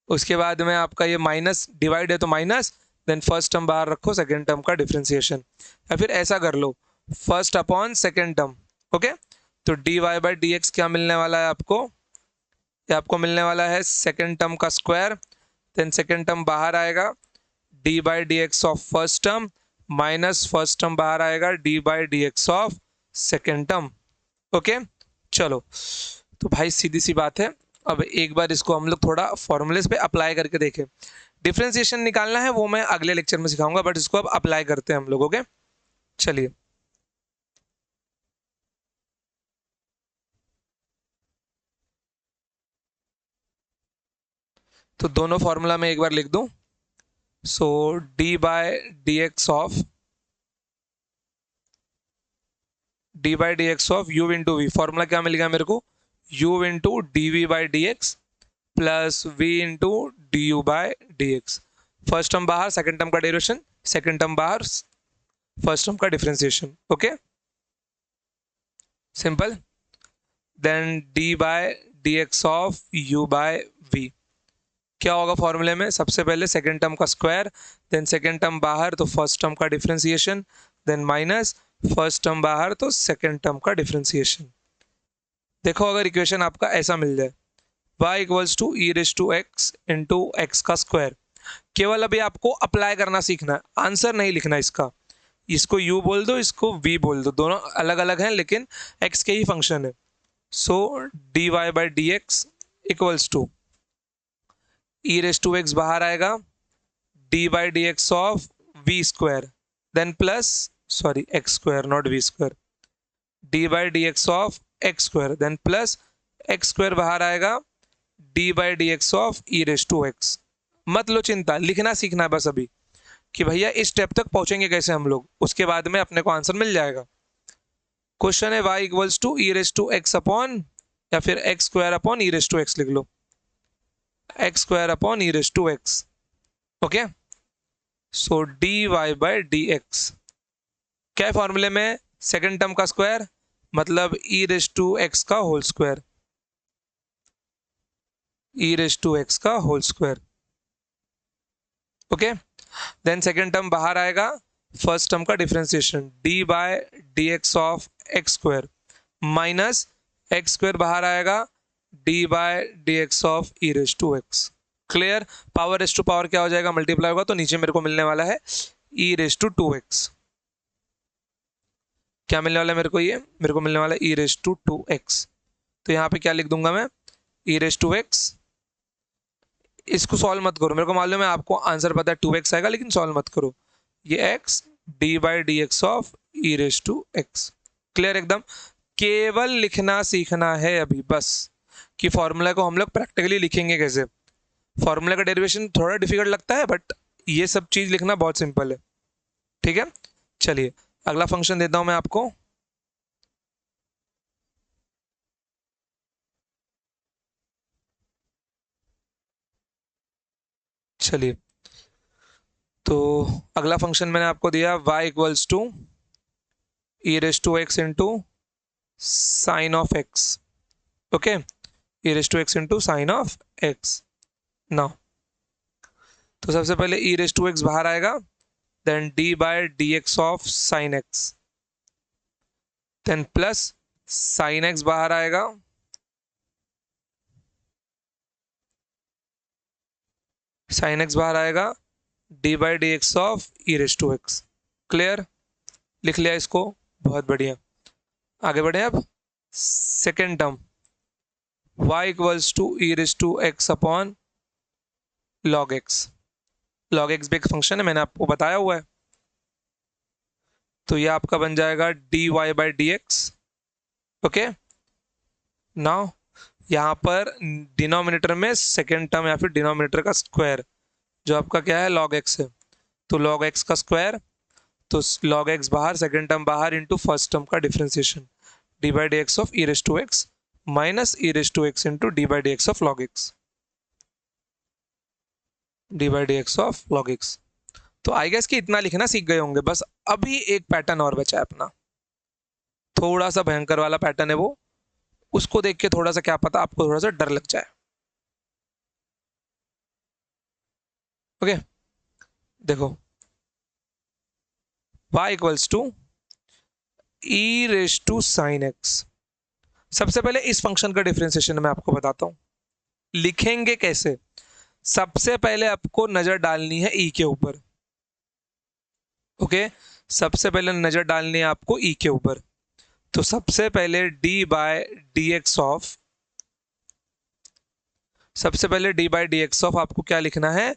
S1: उसके बाद में आपका ये माइनस डिवाइड है तो माइनस, देन फर्स्ट टर्म बाहर रखो, सेकेंड टर्म का डिफरेंशिएशन, या फिर ऐसा कर लो first upon second term. Okay, तो d Y by d x क्या मिलने वाला है आपको, ये आपको मिलने वाला है सेकेंड टर्म का स्क्वायर, देन सेकेंड टर्म बाहर आएगा d by d x of first term minus first term बाहर आएगा d by d x of second term. Okay, चलो तो भाई सीधी सी बात है। अब एक बार इसको हम लोग थोड़ा फॉर्मूलेस पे अप्लाई करके देखें। डिफरेंशिएशन निकालना है वो मैं अगले लेक्चर में सिखाऊंगा, बट इसको अब अप्लाई करते हैं हम लोग। ओके, चलिए। तो दोनों फॉर्मूला में एक बार लिख दूं। So d by d x of u into v, formula क्या मिल गया मेरे को, u into d v by d x plus v into d u by d x. First term बाहर, सेकेंड टर्म का डेरिवेशन, सेकेंड टर्म बाहर, first term का differentiation. Okay, simple. Then d by d x of u by v, क्या होगा फॉर्मूले में, सबसे पहले सेकेंड टर्म का स्क्वायर, देन सेकेंड टर्म बाहर तो फर्स्ट टर्म का differentiation, then minus first term बाहर तो सेकेंड टर्म का डिफरेंशिएशन। देखो अगर इक्वेशन आपका ऐसा मिल जाए, y equals to e raise to x into x का स्क्वायर, केवल अभी आपको अप्लाई करना सीखना है, आंसर नहीं लिखना इसका। इसको u बोल दो, इसको v बोल दो, दोनों अलग अलग हैं लेकिन x के ही फंक्शन है। So d Y by d x equals to e raise to x बाहर आएगा d by d x of v square, then plus sorry x square not v square, d by d x of x square, then plus x square बाहर आएगा d by d x of e raise to x. मत लो चिंता, लिखना सीखना है बस अभी। कि भैया इस स्टेप तक पहुंचेंगे कैसे हम लोग, उसके बाद में अपने को आंसर मिल जाएगा। क्वेश्चन है y equals to e raise to x upon, या फिर x square upon e raise to x लिख लो, x square upon e raise to x. Okay, so d Y by d x क्या है फॉर्मूले में, सेकेंड टर्म का square मतलब ई रेस टू एक्स का whole square, e raise to x का whole square. Okay, then second term बाहर आएगा, फर्स्ट टर्म का differentiation D by d x of x square minus x square बाहर आएगा, d by d x of e raise to x. Clear, power raise to power क्या हो जाएगा, multiply होगा, तो नीचे मेरे को मिलने वाला है e raise to to x. क्या मिलने वाला है मेरे को, ये मेरे को मिलने वाला है e raise to to x. तो यहाँ पे क्या लिख दूंगा मैं, ई रेस टू एक्स। इसको सॉल्व मत करो, मेरे को मालूम है आपको आंसर पता है 2x आएगा, लेकिन सॉल्व मत करो। ये x d by d x of e raise to x. Clear एकदम, केवल लिखना सीखना है अभी बस, कि फॉर्मूला को हम लोग प्रैक्टिकली लिखेंगे कैसे। फॉर्मूला का डेरिवेशन थोड़ा डिफिकल्ट लगता है, बट ये सब चीज लिखना बहुत सिंपल है। ठीक है, चलिए अगला फंक्शन देता हूं मैं आपको। चलिए, तो अगला फंक्शन मैंने आपको दिया y equals to e raise to x into sine of x. Okay, e raise to x into sine of x. Now तो सबसे पहले ई रेस टू एक्स बाहर आएगा, then d by d x of sine x, then plus sine x बाहर आएगा, sine x बाहर आएगा, d by d x of e raise to x. Clear, लिख लिया इसको, बहुत बढ़िया। आगे बढ़े अब, second term y equals to e raise to x upon log x. Log x भी एक फंक्शन है, मैंने आपको बताया हुआ है। तो ये आपका बन जाएगा d Y by d x. Okay, now यहाँ पर डिनोमिनेटर में सेकेंड टर्म या फिर डिनोमिनेटर का स्क्वायर, जो आपका क्या है लॉग एक्स है, तो लॉग एक्स का स्क्वायर, तो लॉग एक्स बाहर, सेकेंड टर्म बाहर, इंटू फर्स्ट टर्म का differentiation d by d x of e raise to x minus e raise to x into d by d x of log x, d by d x of log x. तो I guess कि इतना लिखना सीख गए होंगे, बस अभी एक पैटर्न और बचा है अपना, थोड़ा सा भयंकर वाला पैटर्न है वो, उसको देख के थोड़ा सा क्या पता आपको थोड़ा सा डर लग जाए। ओके, देखो y equals to e raise to sine x. सबसे पहले इस फंक्शन का डिफरेंशिएशन मैं आपको बताता हूं, लिखेंगे कैसे। सबसे पहले आपको नजर डालनी है ई के ऊपर। ओके, सबसे पहले नजर डालनी है आपको ई के ऊपर। तो सबसे पहले d by d x of, सबसे पहले d by d x of आपको क्या लिखना है,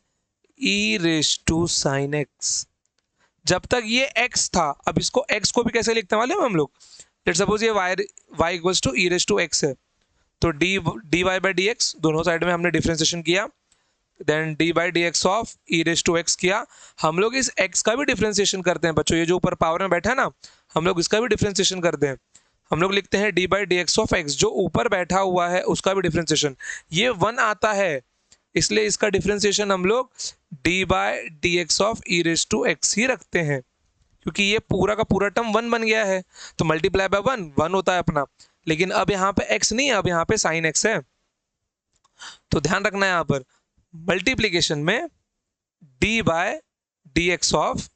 S1: e raise to sine x. जब तक ये x था, अब इसको x को भी कैसे लिखते वाले हम लोग, लेट सपोज ये y equals to e raise to x है, तो d Y by d x दोनों साइड में हमने डिफरेंशिएशन किया, then d by d x of e raise to x किया। हम लोग इस x का भी डिफरेंशिएशन करते हैं बच्चों, ये जो ऊपर पावर में बैठा है ना, हम लोग इसका भी डिफरेंशिएशन करते हैं। हम लोग लिखते हैं D by d x of x, जो ऊपर बैठा हुआ है उसका भी डिफरेंशिएशन, ये 1 आता है, इसलिए इसका डिफरेंशिएशन हम लोग d by d x of e raise to x ही रखते हैं, क्योंकि ये पूरा का पूरा टर्म 1 बन गया है, तो मल्टीप्लाई बाय 1 1 होता है अपना। लेकिन अब यहाँ पे x नहीं है, अब यहाँ पे साइन x है, तो ध्यान रखना है यहाँ पर मल्टीप्लीकेशन में d by d x of,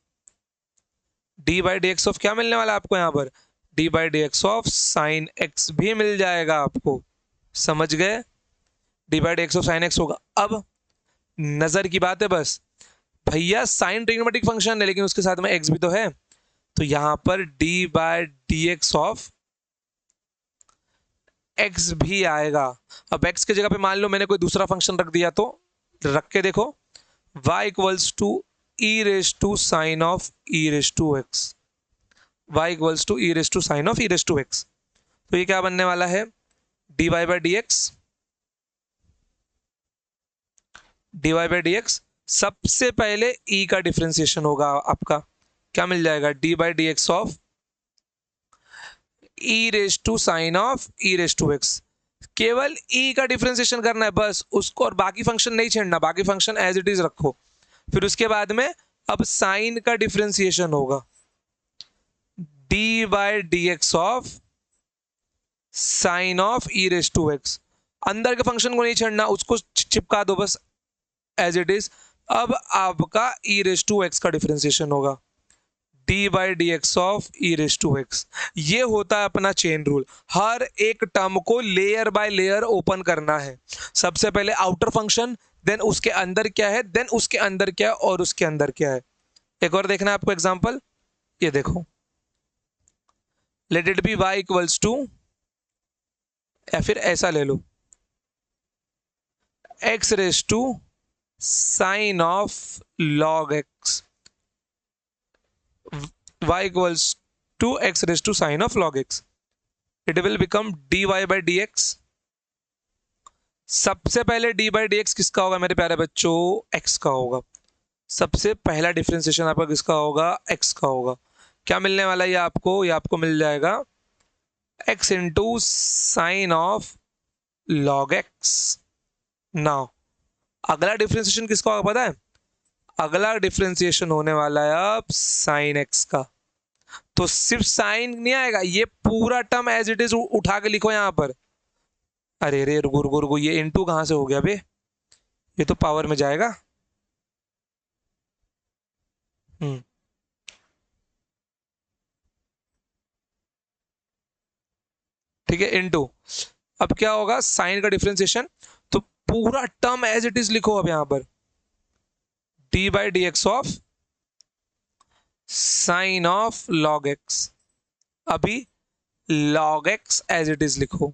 S1: d by d x of क्या मिलने वाला है आपको यहाँ पर, d by d x of sine x भी मिल जाएगा आपको। समझ गए, d by d x of sine x होगा। अब नजर की बात है बस, भैया साइन ट्रिग्नोमेट्रिक फंक्शन है लेकिन उसके साथ में एक्स भी तो है, तो यहां पर d by d x of x भी आएगा। अब एक्स की जगह पे मान लो मैंने कोई दूसरा फंक्शन रख दिया, तो रख के देखो, y equals to e raise to sine of e raise to x, y equals to e raise to sine of e raise to x. तो ये क्या बनने वाला है, dy by d x, dy by d x सबसे पहले ई का differentiation होगा आपका, क्या मिल जाएगा, d by d x of e raise to sine of e raise to x. केवल ई का डिफरेंशिएशन करना है बस उसको, और बाकी फंक्शन नहीं छेड़ना, बाकी फंक्शन एज इट इज रखो। फिर उसके बाद में अब साइन का डिफरेंशिएशन होगा, d by d x of sine of e raise to x. अंदर के फंक्शन को नहीं छेड़ना, उसको चिपका दो बस एज इट इज। अब आपका ई रेस टू एक्स का डिफरेंशिएशन होगा, d by d x of e raise to x. ये होता है अपना चेन रूल। हर एक टर्म को लेयर बाय लेयर ओपन करना है। सबसे पहले आउटर फंक्शन, देन उसके अंदर क्या है, देन उसके अंदर क्या है, और उसके अंदर क्या है। एक और देखना है आपको एग्जांपल, ये देखो, let it be y equals to, या फिर ऐसा ले लो, x raise to sine of log x, y equals to x raised to sine of log x. It will become dy by dx. सबसे पहले डी बाई डी एक्स किसका होगा मेरे प्यारे बच्चों, x का होगा। सबसे पहला डिफरेंशिएशन आपका किसका होगा, x का होगा। क्या मिलने वाला है ये आपको, ये आपको मिल जाएगा x into sine of log x. Now अगला डिफरेंशिएशन किसका होगा पता है, अगला डिफरेंशिएशन होने वाला है अब साइन एक्स का। तो सिर्फ साइन नहीं आएगा, ये पूरा टर्म एज इट इज उठा के लिखो यहां पर। अरे रे रुको रुको रुको, ये इनटू कहां से हो गया बे, ये तो पावर में जाएगा। ठीक है, इनटू। अब क्या होगा, साइन का डिफरेंशिएशन, तो पूरा टर्म एज इट इज लिखो अब यहां पर, d by d x of sine of log x. अभी log x as it is लिखो,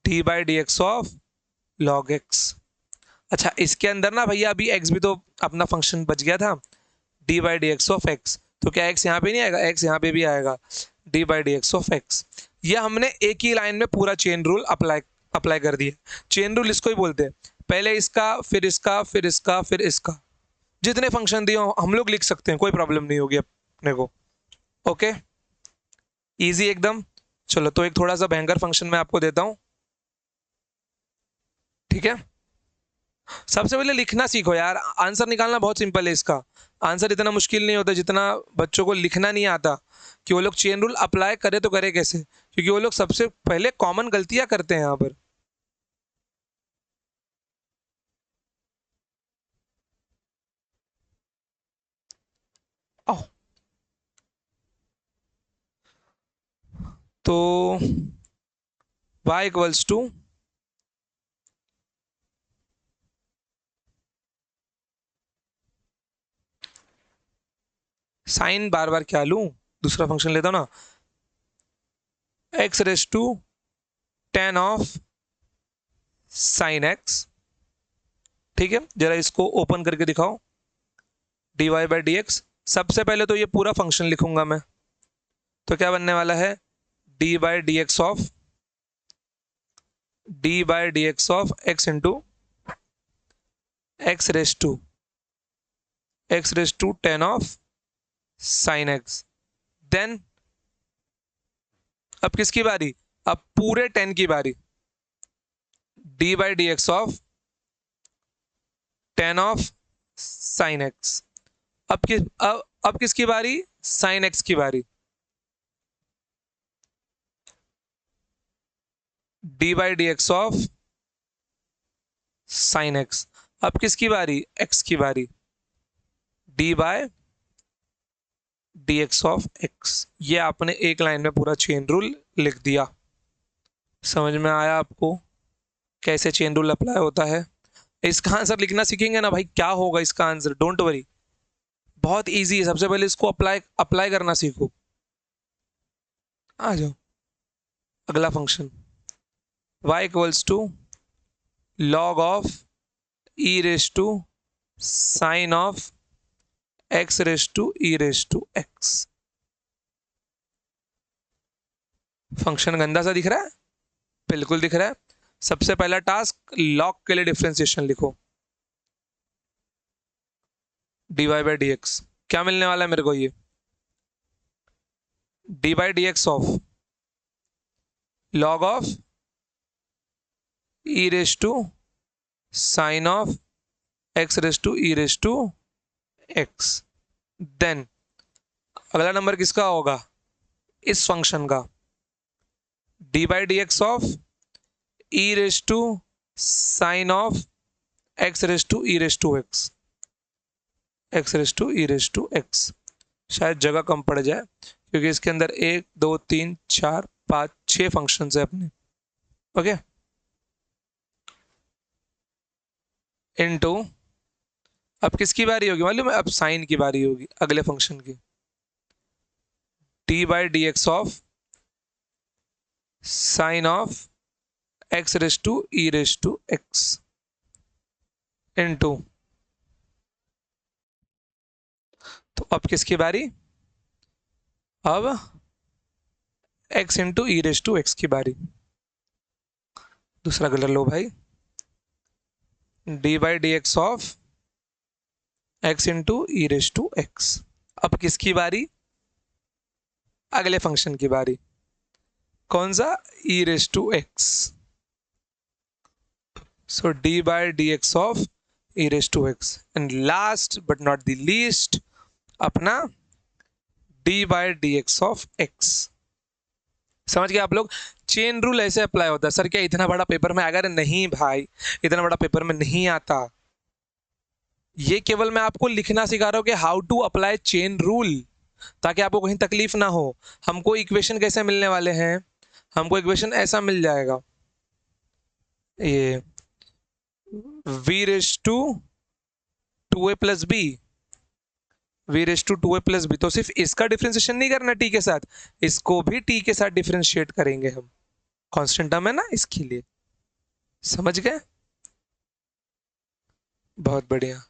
S1: d by d x of log x। अच्छा इसके अंदर ना भैया अभी x भी तो अपना फंक्शन बच गया था, D by d x of x। तो क्या x यहाँ पे नहीं आएगा, x यहाँ पे भी आएगा, d by d x of x। ये हमने एक ही लाइन में पूरा चेन रूल अप्लाई कर दिया। चेन रूल इसको ही बोलते हैं, पहले इसका फिर इसका फिर इसका फिर इसका, जितने फंक्शन दिए हम लोग लिख सकते हैं, कोई प्रॉब्लम नहीं होगी अपने को। ओके, इजी एकदम। चलो तो एक थोड़ा सा भयंकर फंक्शन मैं आपको देता हूं, ठीक है। सबसे पहले लिखना सीखो यार, आंसर निकालना बहुत सिंपल है इसका। आंसर इतना मुश्किल नहीं होता जितना बच्चों को लिखना नहीं आता, कि वो लोग चेन रूल अप्लाई करे तो करे कैसे, क्योंकि वो लोग सबसे पहले कॉमन गलतियां करते हैं यहाँ पर। आओ, तो y इक्वल्स टू साइन, बार बार क्या लूं, दूसरा फंक्शन लेता हूं ना, x raise to tan of sine x। ठीक है, जरा इसको ओपन करके दिखाओ, d Y by d x. सबसे पहले तो ये पूरा फंक्शन लिखूंगा मैं, तो क्या बनने वाला है, d by d x of x into x raise to tan of sine x. Then अब किसकी बारी, अब पूरे 10 की बारी, d by d x of tan of sine x. अब किसकी बारी, साइन एक्स की बारी, d by d x of sine x. अब किसकी बारी, एक्स की बारी, d by d x of x. ये आपने एक लाइन में पूरा चेन रूल लिख दिया। समझ में आया आपको कैसे चेन रूल अप्लाई होता है। इसका आंसर लिखना सीखेंगे ना भाई, क्या होगा इसका आंसर, डोंट वरी, बहुत इजी है। सबसे पहले इसको अप्लाई करना सीखो। आ जाओ, अगला function, y equals to log of e raise to sine of x raise to e raise to x. Function गंदा सा दिख रहा है, बिल्कुल दिख रहा है। सबसे पहला टास्क, लॉग के लिए डिफरेंशिएशन लिखो, dy बाई डी एक्स। क्या मिलने वाला है मेरे को? ये d by d x of log of e raise to sine of x raise to e raise to x. Then अगला नंबर किसका होगा? इस फंक्शन का, d by d x of e raise to sine of x raise to e raise to x, x raise to e raise to x. शायद जगह कम पड़ जाए क्योंकि इसके अंदर 1 2 3 4 5 6 फंक्शंस है अपने। ओके, इनटू, अब किसकी बारी होगी मालूम है? अब साइन की बारी होगी अगले फंक्शन की, d by d x of sine of x raise to e raise to x into, तो अब किसकी बारी? अब x into e raise to x की बारी। दूसरा कलर लो भाई, d by d x of x into e raise to x. अब किसकी बारी? अगले फंक्शन की बारी। कौन सा? E raise to x. So d by d x of e raise to x. And last but not the least अपना d by d x of x. समझ गए आप लोग? चेन रूल ऐसे अप्लाई होता है। सर क्या इतना बड़ा पेपर में आएगा? नहीं भाई, इतना बड़ा पेपर में नहीं आता। ये केवल मैं आपको लिखना सिखा रहा हूं कि how to apply chain rule, ताकि आपको कहीं तकलीफ ना हो। हमको इक्वेशन कैसे मिलने वाले हैं? हमको इक्वेशन ऐसा मिल जाएगा, ये v raise to 2a plus b, v raise to 2a plus b. तो सिर्फ इसका डिफरेंशिएशन नहीं करना टी के साथ, इसको भी टी के साथ डिफरेंशिएट करेंगे हम। कांस्टेंट टर्म है ना, इसके लिए। समझ गए? बहुत बढ़िया।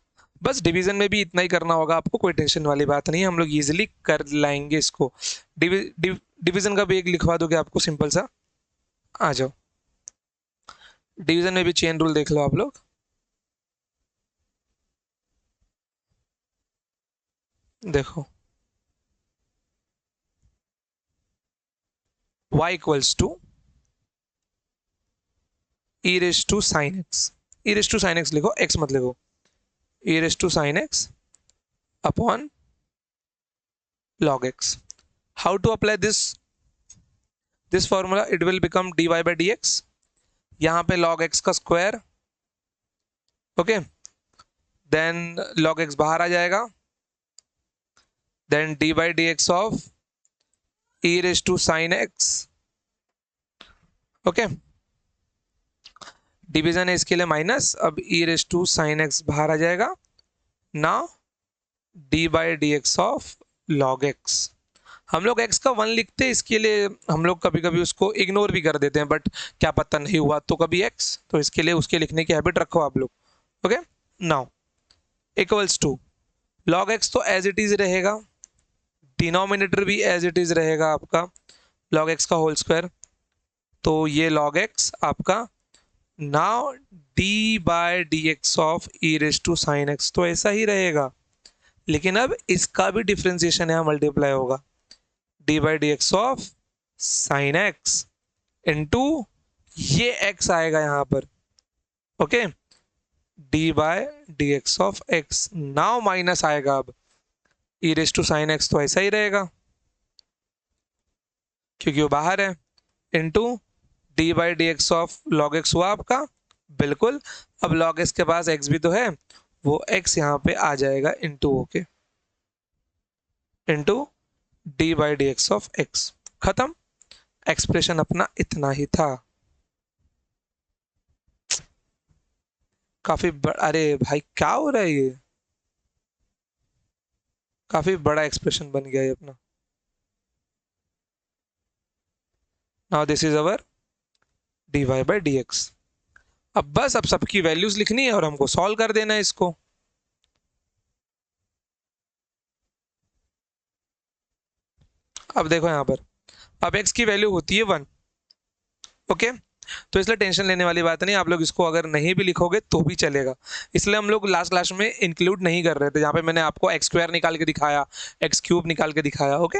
S1: बस डिवीजन में भी इतना ही करना होगा आपको, कोई टेंशन वाली बात नहीं है, हम लोग इजीली कर लाएंगे इसको। डिवीजन का भी एक लिखवा दोगे आपको सिंपल सा। आ जाओ, डिवीजन में भी चेन रूल देख लो आप लोग। देखो, y equals to e raise to sine x, e raise to sine x लिखो, x मत लिखो, e raise to sine x upon log x. How to apply this formula? It will become dy by dx. यहाँ पे log x का square, okay, then log x बाहर आ जाएगा, then d by d x of e raise to sine x. Okay, division है इसके लिए minus, अब e raise to sine x बाहर आ जाएगा। Now d by d x of log x. हम लोग x का 1 लिखते हैं, इसके लिए हम लोग कभी कभी उसको इग्नोर भी कर देते हैं, बट क्या पता नहीं हुआ तो कभी x, तो इसके लिए उसके लिखने की हैबिट रखो आप लोग। Okay, now equals to log x तो एज इट इज रहेगा, डिनोमिनेटर भी एज इट इज रहेगा आपका log x का होल स्क्वायर, तो ये log x आपका। Now d by d x of e raise to sine x तो ऐसा ही रहेगा, लेकिन अब इसका भी डिफ्रेंसिएशन यहाँ मल्टीप्लाई होगा, d by d x of sine x into ये x आएगा यहाँ पर। Okay, d by d x of x. Now minus आएगा, अब e raise to sine x तो ऐसा ही रहेगा क्योंकि वो बाहर है, into d by d x of log x हुआ आपका, बिल्कुल। अब लॉग एक्स के पास x भी तो है, वो x यहाँ पे आ जाएगा into okay, into d by d x of x. खत्म, एक्सप्रेशन अपना इतना ही था। काफी अरे भाई क्या हो रहा है ये? काफी बड़ा एक्सप्रेशन बन गया ये अपना। Now this is our d Y by d x. अब बस अब सबकी वैल्यूज लिखनी है और हमको सॉल्व कर देना है इसको। अब देखो यहां पर, अब x की वैल्यू होती है 1, ओके, तो इसलिए टेंशन लेने वाली बात नहीं, आप लोग इसको अगर नहीं भी लिखोगे तो भी चलेगा। इसलिए हम लोग लास्ट क्लास में इंक्लूड नहीं कर रहे थे, जहाँ पे मैंने आपको एक्स स्क्वायर निकाल के दिखाया, एक्स क्यूब निकाल के दिखाया। ओके,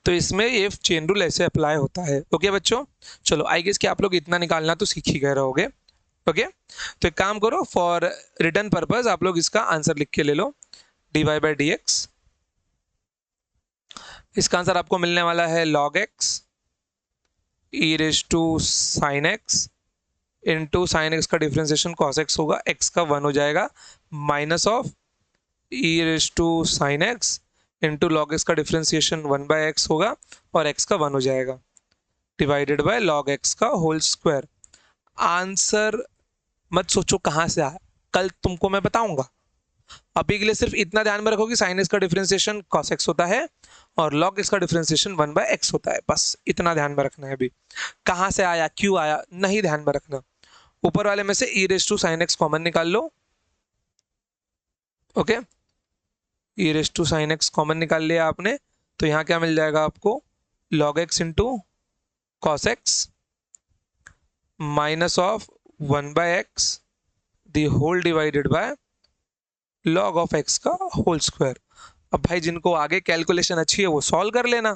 S1: तो इसमें ये चेन रूल ऐसे अप्लाई होता है। ओके बच्चों, चलो आई गेस कि आप लोग इतना निकालना तो सीख ही गए रहोगे। ओके, तो एक काम करो, फॉर रिटर्न पर्पज आप लोग इसका आंसर लिख के ले लो, dy बाई डी एक्स। इसका आंसर आपको मिलने वाला है log x e raise to sine x into sine x का डिफ्रेंसिएशन cos x होगा, x का 1 हो जाएगा, minus of e raise to sine x into log x का डिफ्रेंसिएशन 1 बाय एक्स होगा और x का 1 हो जाएगा, डिवाइडेड बाय log x का होल स्क्वायर। आंसर मत सोचो कहाँ से आया, कल तुमको मैं बताऊंगा। अभी के लिए सिर्फ इतना ध्यान में रखो कि साइन एक्स का डिफरेंशिएशन cos x होता है और log x का डिफरेंशिएशन 1 बाय x होता है, बस इतना ध्यान में रखना है। अभी कहाँ से आया, क्यों आया, नहीं ध्यान में रखना। ऊपर वाले में से e raise to sine x common निकाल लो। ओके, e raise to sine x common निकाल लिया आपने, तो यहाँ क्या मिल जाएगा आपको, log x into cos x minus of 1 by x the whole divided by log of x का होल स्क्वायर। अब भाई जिनको आगे कैलकुलेशन अच्छी है वो सॉल्व कर लेना।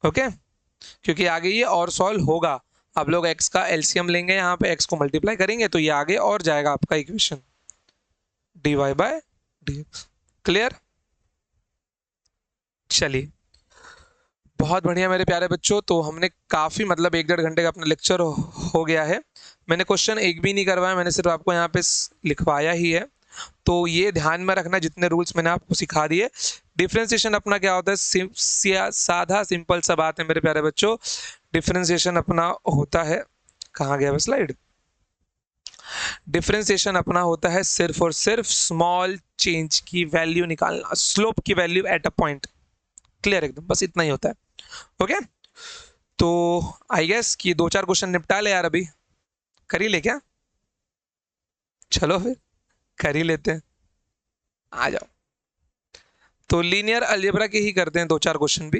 S1: ओके, क्योंकि आगे ये और सॉल्व होगा। आप लोग x का एलसीएम लेंगे, यहाँ पे x को मल्टीप्लाई करेंगे तो ये आगे और जाएगा आपका equation dy by dx। Clear, चलिए बहुत बढ़िया मेरे प्यारे बच्चों, तो हमने काफी मतलब 1-1.5 घंटे का अपना लेक्चर हो गया है। मैंने क्वेश्चन एक भी नहीं करवाया, मैंने सिर्फ आपको यहाँ पे लिखवाया ही है। तो ये ध्यान में रखना, जितने रूल्स मैंने आपको सिखा दिए। डिफरेंशिएशन अपना क्या होता है, साधा सिंपल सा बात है मेरे प्यारे बच्चों। डिफरेंशिएशन अपना होता है, कहाँ गया स्लाइड, डिफरेंशिएशन अपना होता है सिर्फ और सिर्फ स्मॉल चेंज की वैल्यू निकालना, स्लोप की value at a point. Clear एकदम, बस इतना ही होता है। ओके, तो आई गेस कि 2-4 क्वेश्चन निपटा ले यार, अभी कर ही ले क्या, चलो फिर कर ही लेते हैं, आ जाओ। तो लीनियर अलजेब्रा के ही करते हैं 2-4 क्वेश्चन भी।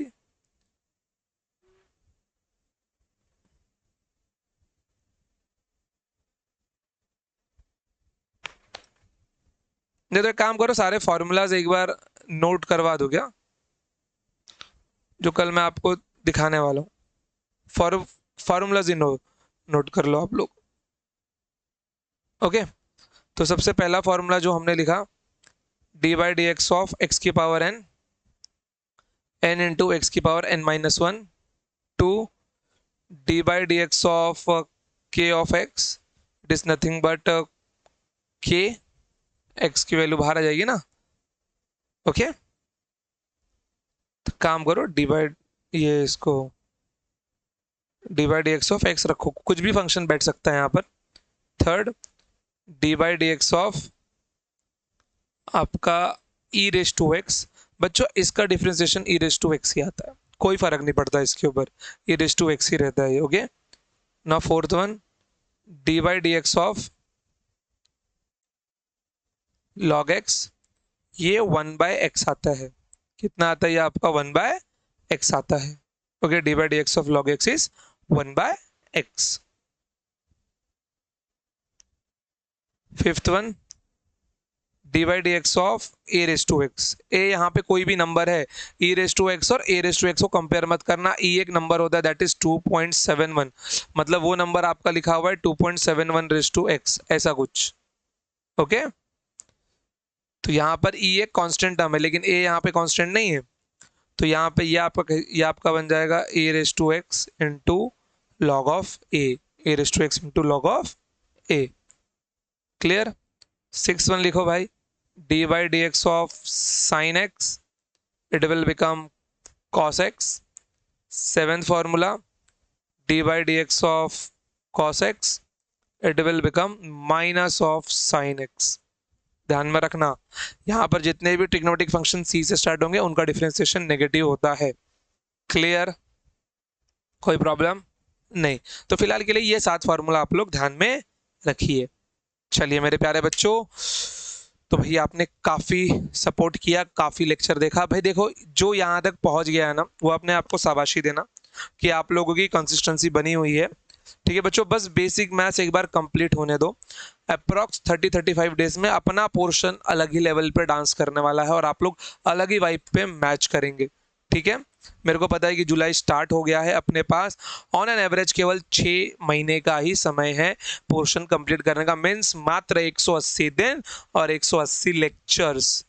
S1: नहीं तो एक काम करो, सारे फॉर्मूलाज एक बार नोट करवा दो क्या, जो कल मैं आपको दिखाने वाला हूँ। फॉर्मूलाज ही नोट कर लो आप लोग। ओके, तो सबसे पहला फॉर्मूला जो हमने लिखा, d by d x of x की power n, n into x की power n minus 1 two d by d x of k of x, it is nothing but k, x की value बाहर आ जाएगी ना। ओके, तो काम करो, डिवाइड ये इसको d by d x of x रखो, कुछ भी फंक्शन बैठ सकता है यहाँ पर। Third, d by d x of आपका ई रेज टू एक्स। बच्चों इसका differentiation e raise to x ही आता है, कोई फर्क नहीं पड़ता इसके ऊपर, ई रेज टू एक्स ही रहता है। ओके, ना fourth one, d by d x of log x, ये 1 बाय एक्स आता है, कितना आता है ये आपका 1 बाय एक्स आता है। Okay, d by d x of log x is 1 by x. Fifth one, d by d x of a raise to x. A यहाँ पे कोई भी नंबर है, ई रेज टू एक्स और ए रेज टू एक्स को compare मत करना। ई एक नंबर होता है दैट इज 2.71, मतलब वो नंबर आपका लिखा हुआ है 2.71 रेज टू एक्स, ऐसा कुछ। ओके, तो यहाँ पर ई एक कांस्टेंट टर्म है, लेकिन ए यहाँ पे कांस्टेंट नहीं है, तो यहाँ पे ये आपका बन जाएगा a raise to x into log of a raise to x into log of a. Clear, 6 one लिखो भाई, d by d x of sine x, it will become cos x. 7th formula, d by d x of cos x, it will become minus of sine x. ध्यान में रखना, यहाँ पर जितने भी trigonometric function सी से स्टार्ट होंगे उनका डिफरेंशिएशन नेगेटिव होता है। क्लियर, कोई प्रॉब्लम नहीं। तो फिलहाल के लिए ये 7 फार्मूला आप लोग ध्यान में रखिए। चलिए मेरे प्यारे बच्चों, तो भैया आपने काफ़ी सपोर्ट किया, काफ़ी लेक्चर देखा। भाई देखो, जो यहाँ तक पहुँच गया है ना, वो अपने आप को शाबाशी देना। कि आप लोगों की कंसिस्टेंसी बनी हुई है। ठीक है बच्चों, बस बेसिक मैथ्स एक बार कंप्लीट होने दो। अप्रॉक्स 30-35 डेज में अपना पोर्शन अलग ही लेवल पे डांस करने वाला है और आप लोग अलग ही वाइब पे मैच करेंगे। ठीक है, मेरे को पता है कि जुलाई स्टार्ट हो गया है, अपने पास ऑन एन एवरेज केवल 6 महीने का ही समय है पोर्शन कंप्लीट करने का, मीन्स मात्र 180 दिन और 180 लेक्चर्स।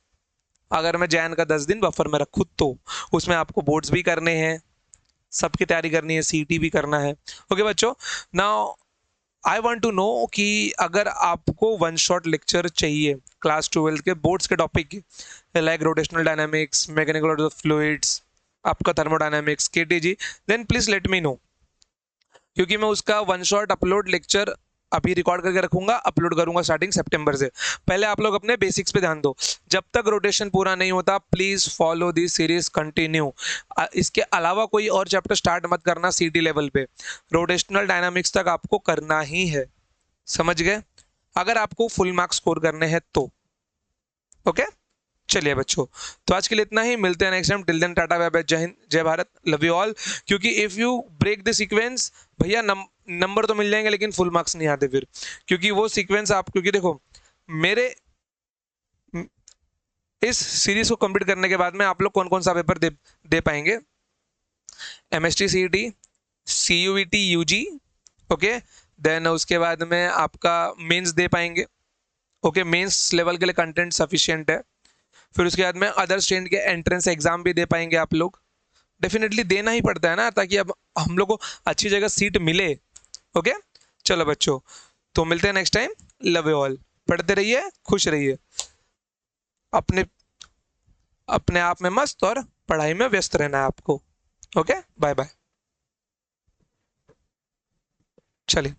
S1: अगर मैं जैन का 10 दिन बफर में रखूँ तो उसमें आपको बोर्ड्स भी करने हैं, सबकी तैयारी करनी है, सीटी भी करना है। ओके बच्चों, now I want to know कि अगर आपको वन शॉट लेक्चर चाहिए क्लास 12 के बोर्ड्स के टॉपिक की, like rotational dynamics, mechanical fluids, आपका thermodynamics, KTG, then please let me know, क्योंकि मैं उसका वन शॉट अपलोड लेक्चर अभी रिकॉर्ड करके रखूंगा, अपलोड करूंगा स्टार्टिंग सितंबर से। पहले आप लोग अपने बेसिक्स पे ध्यान दो, जब तक रोटेशन पूरा नहीं होता please follow this series continue. इसके अलावा कोई और चैप्टर स्टार्ट मत करना सीटी लेवल पे, रोटेशनल डायनामिक्स तक आपको करना ही है, समझ गए, अगर आपको फुल मार्क्स स्कोर करने हैं तो। ओके, चलिए बच्चों, तो आज के लिए इतना ही, मिलते हैं next time. Till then tata bye bye, जय हिंद जय भारत, लव यू ऑल। क्योंकि if you break the sequence भैया नंबर तो मिल जाएंगे लेकिन फुल मार्क्स नहीं आते फिर, क्योंकि वो सीक्वेंस आप, क्योंकि देखो मेरे इस सीरीज को कंप्लीट करने के बाद में आप लोग कौन कौन सा पेपर दे पाएंगे, MST CET, CUET UG, okay, then उसके बाद में आपका मेंस दे पाएंगे। ओके, मेंस लेवल के लिए कंटेंट सफिशिएंट है। फिर उसके बाद में अदर स्टेट के एंट्रेंस एग्जाम भी दे पाएंगे आप लोग, डेफिनेटली देना ही पड़ता है ना, ताकि अब हम लोग को अच्छी जगह सीट मिले। ओके, चलो बच्चों, तो मिलते हैं next time, love you all, पढ़ते रहिए, खुश रहिए, अपने अपने आप में मस्त और पढ़ाई में व्यस्त रहना है आपको। ओके, बाय बाय, चलिए।